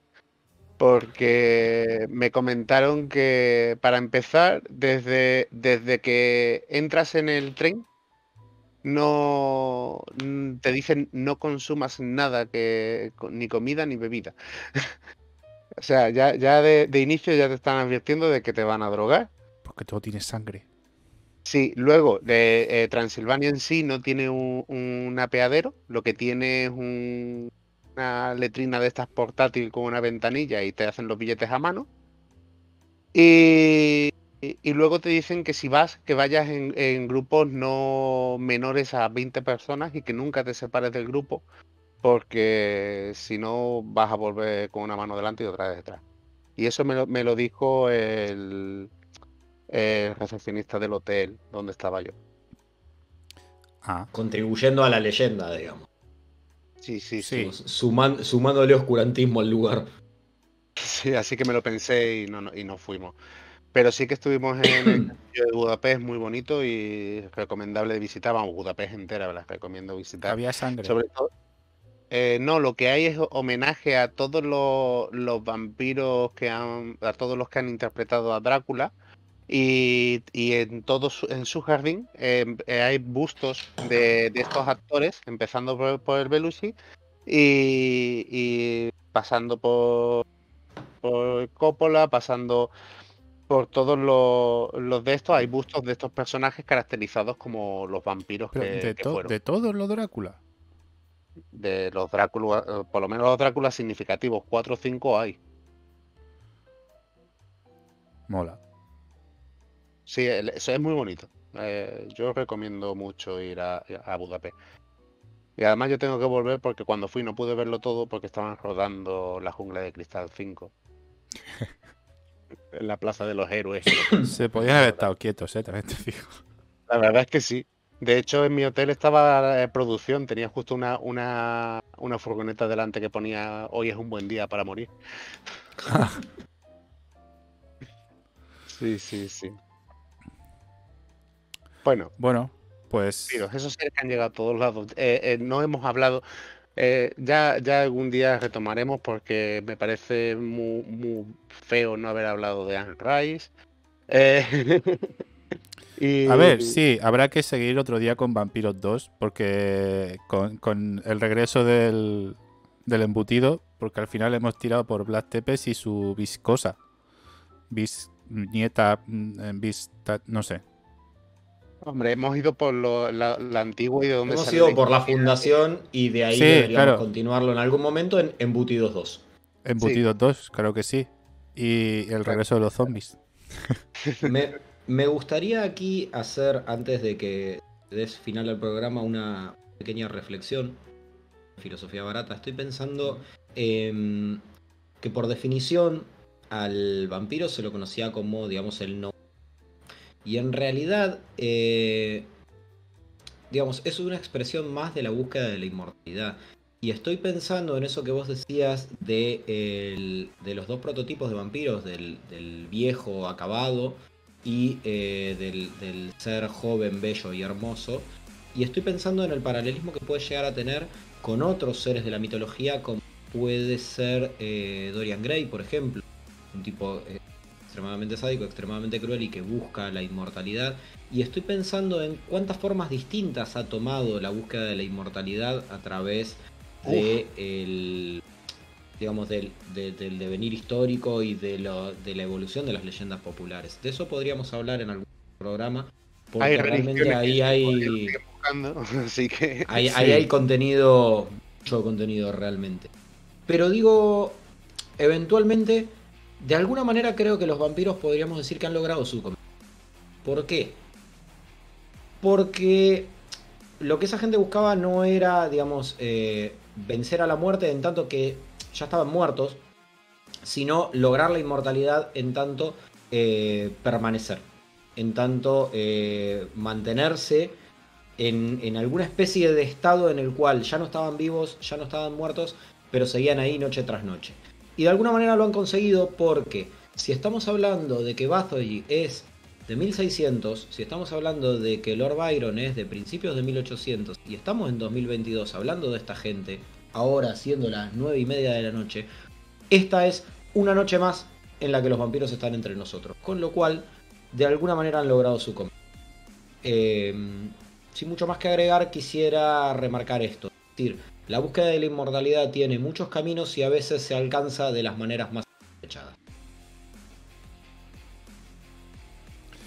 porque me comentaron que para empezar, desde que entras en el tren, no te dicen no consumas nada ni comida ni bebida. O sea, ya de inicio ya te están advirtiendo de que te van a drogar. Porque todo tiene sangre. Sí, luego Transilvania en sí no tiene un apeadero, lo que tiene es una letrina de estas portátil con una ventanilla y te hacen los billetes a mano. Y luego te dicen que si vas, que vayas en grupos no menores a 20 personas y que nunca te separes del grupo, porque si no vas a volver con una mano delante y otra detrás. Y eso me lo dijo el recepcionista del hotel donde estaba yo. Ah, Contribuyendo a la leyenda, digamos. Sí. Sumándole oscurantismo al lugar. Sí, así que me lo pensé y no fuimos. Pero sí que estuvimos en el castillo de Budapest, muy bonito y recomendable de visitar. Vamos, Budapest entera, las recomiendo visitar. había sangre. Sobre todo, no, lo que hay es homenaje a todos los vampiros a todos los que han interpretado a Drácula. Y en su jardín hay bustos de estos actores, empezando por el Belushi y pasando por Coppola, pasando por todos los de estos, hay bustos de estos personajes caracterizados como los vampiros Pero que fueron. de todos los Drácula. De los Drácula, por lo menos los Dráculas significativos, 4 o 5 hay. Mola. Sí, eso es muy bonito. Yo recomiendo mucho ir a Budapest. Y además yo tengo que volver porque cuando fui no pude verlo todo porque estaban rodando La Jungla de Cristal 5. En la Plaza de los Héroes. Se podían haber estado quietos, también te digo. La verdad es que sí. De hecho, en mi hotel estaba producción. Tenía justo una furgoneta delante que ponía "Hoy es un buen día para morir". Sí. Bueno, pues tiros, esos seres que han llegado a todos lados. No hemos hablado. Ya algún día retomaremos porque me parece muy feo no haber hablado de Anne Rice. a ver, sí, habrá que seguir otro día con Vampiros 2 porque con el regreso del embutido, porque al final hemos tirado por Vlad Tepes y su viscosa. Nieta, no sé. Hombre, hemos ido por la antigua y de donde Hemos ido por la fundación y de ahí Sí, deberíamos claro. continuarlo en algún momento en Embutidos 2. Embutidos 2, claro que sí. Y el regreso de los zombies. Me gustaría aquí hacer, antes de que des final al programa, una pequeña reflexión. filosofía barata. Estoy pensando que por definición al vampiro se lo conocía como, digamos, el no. Y en realidad, digamos, es una expresión más de la búsqueda de la inmortalidad. Y estoy pensando en eso que vos decías de los dos prototipos de vampiros, del viejo acabado y del ser joven, bello y hermoso. Y estoy pensando en el paralelismo que puede llegar a tener con otros seres de la mitología, como puede ser Dorian Gray, por ejemplo. Un tipo extremadamente sádico, extremadamente cruel y que busca la inmortalidad. Y estoy pensando en cuántas formas distintas ha tomado la búsqueda de la inmortalidad a través digamos, del devenir histórico y de la evolución de las leyendas populares. De eso podríamos hablar en algún programa, porque realmente ahí hay buscando, así que ahí hay contenido, mucho contenido realmente. Pero digo, eventualmente, de alguna manera creo que los vampiros podríamos decir que han logrado su cometido. ¿Por qué? Porque lo que esa gente buscaba no era, digamos, vencer a la muerte en tanto que ya estaban muertos, sino lograr la inmortalidad en tanto permanecer, en tanto mantenerse en alguna especie de estado en el cual ya no estaban vivos, ya no estaban muertos, pero seguían ahí noche tras noche. Y de alguna manera lo han conseguido porque si estamos hablando de que Bathory es de 1600, si estamos hablando de que Lord Byron es de principios de 1800 y estamos en 2022 hablando de esta gente, ahora siendo las 9:30 de la noche, esta es una noche más en la que los vampiros están entre nosotros, con lo cual de alguna manera han logrado su cometido. Sin mucho más que agregar, quisiera remarcar esto, es decir, la búsqueda de la inmortalidad tiene muchos caminos y a veces se alcanza de las maneras más echadas.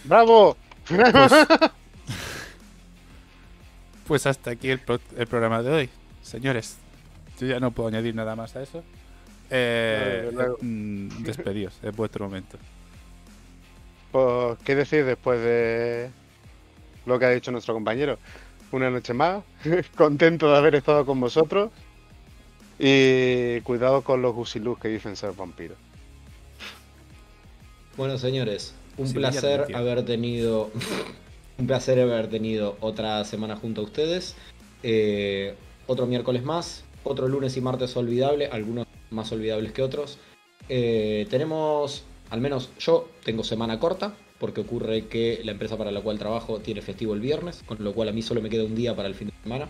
¡bravo! Pues hasta aquí el programa de hoy, señores. Yo ya no puedo añadir nada más a eso. Despedidos, es vuestro momento. Pues, ¿qué decir después de lo que ha dicho nuestro compañero? Una noche más, contento de haber estado con vosotros y cuidado con los gusilus que dicen ser vampiros. Bueno, señores, un Sí, placer ya haber tenido otra semana junto a ustedes. Otro miércoles más, otro lunes y martes olvidable, algunos más olvidables que otros. Tenemos, al menos yo tengo semana corta, porque ocurre que la empresa para la cual trabajo tiene festivo el viernes, con lo cual a mí solo me queda un día para el fin de semana.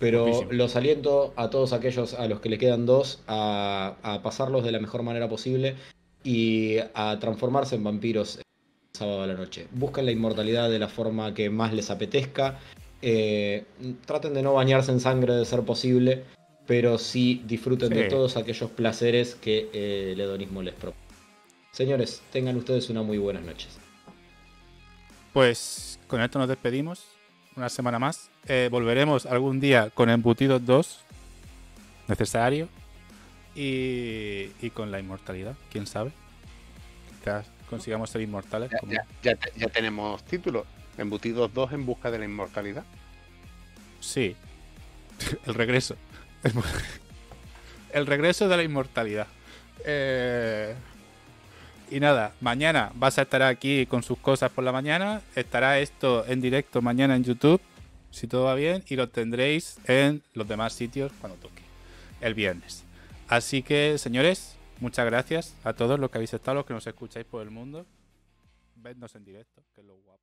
Pero Guapísimo. los aliento a todos aquellos a los que le quedan dos a pasarlos de la mejor manera posible y a transformarse en vampiros el sábado a la noche. Busquen la inmortalidad de la forma que más les apetezca. Traten de no bañarse en sangre de ser posible, pero sí disfruten de todos aquellos placeres que el hedonismo les propone. Señores, tengan ustedes una muy buenas noches. Pues con esto nos despedimos. Una semana más. Volveremos algún día con Embutidos 2. Necesario. Y con la inmortalidad. ¿Quién sabe? Quizás consigamos ser inmortales. Ya tenemos título. Embutidos 2 en busca de la inmortalidad. Sí. El regreso. El regreso de la inmortalidad. Y nada, mañana vas a estar aquí con sus cosas por la mañana. Estará esto en directo mañana en YouTube, si todo va bien, y lo tendréis en los demás sitios cuando toque, el viernes. Así que, señores, muchas gracias a todos los que habéis estado, los que nos escucháis por el mundo. Vednos en directo, que es lo guapo.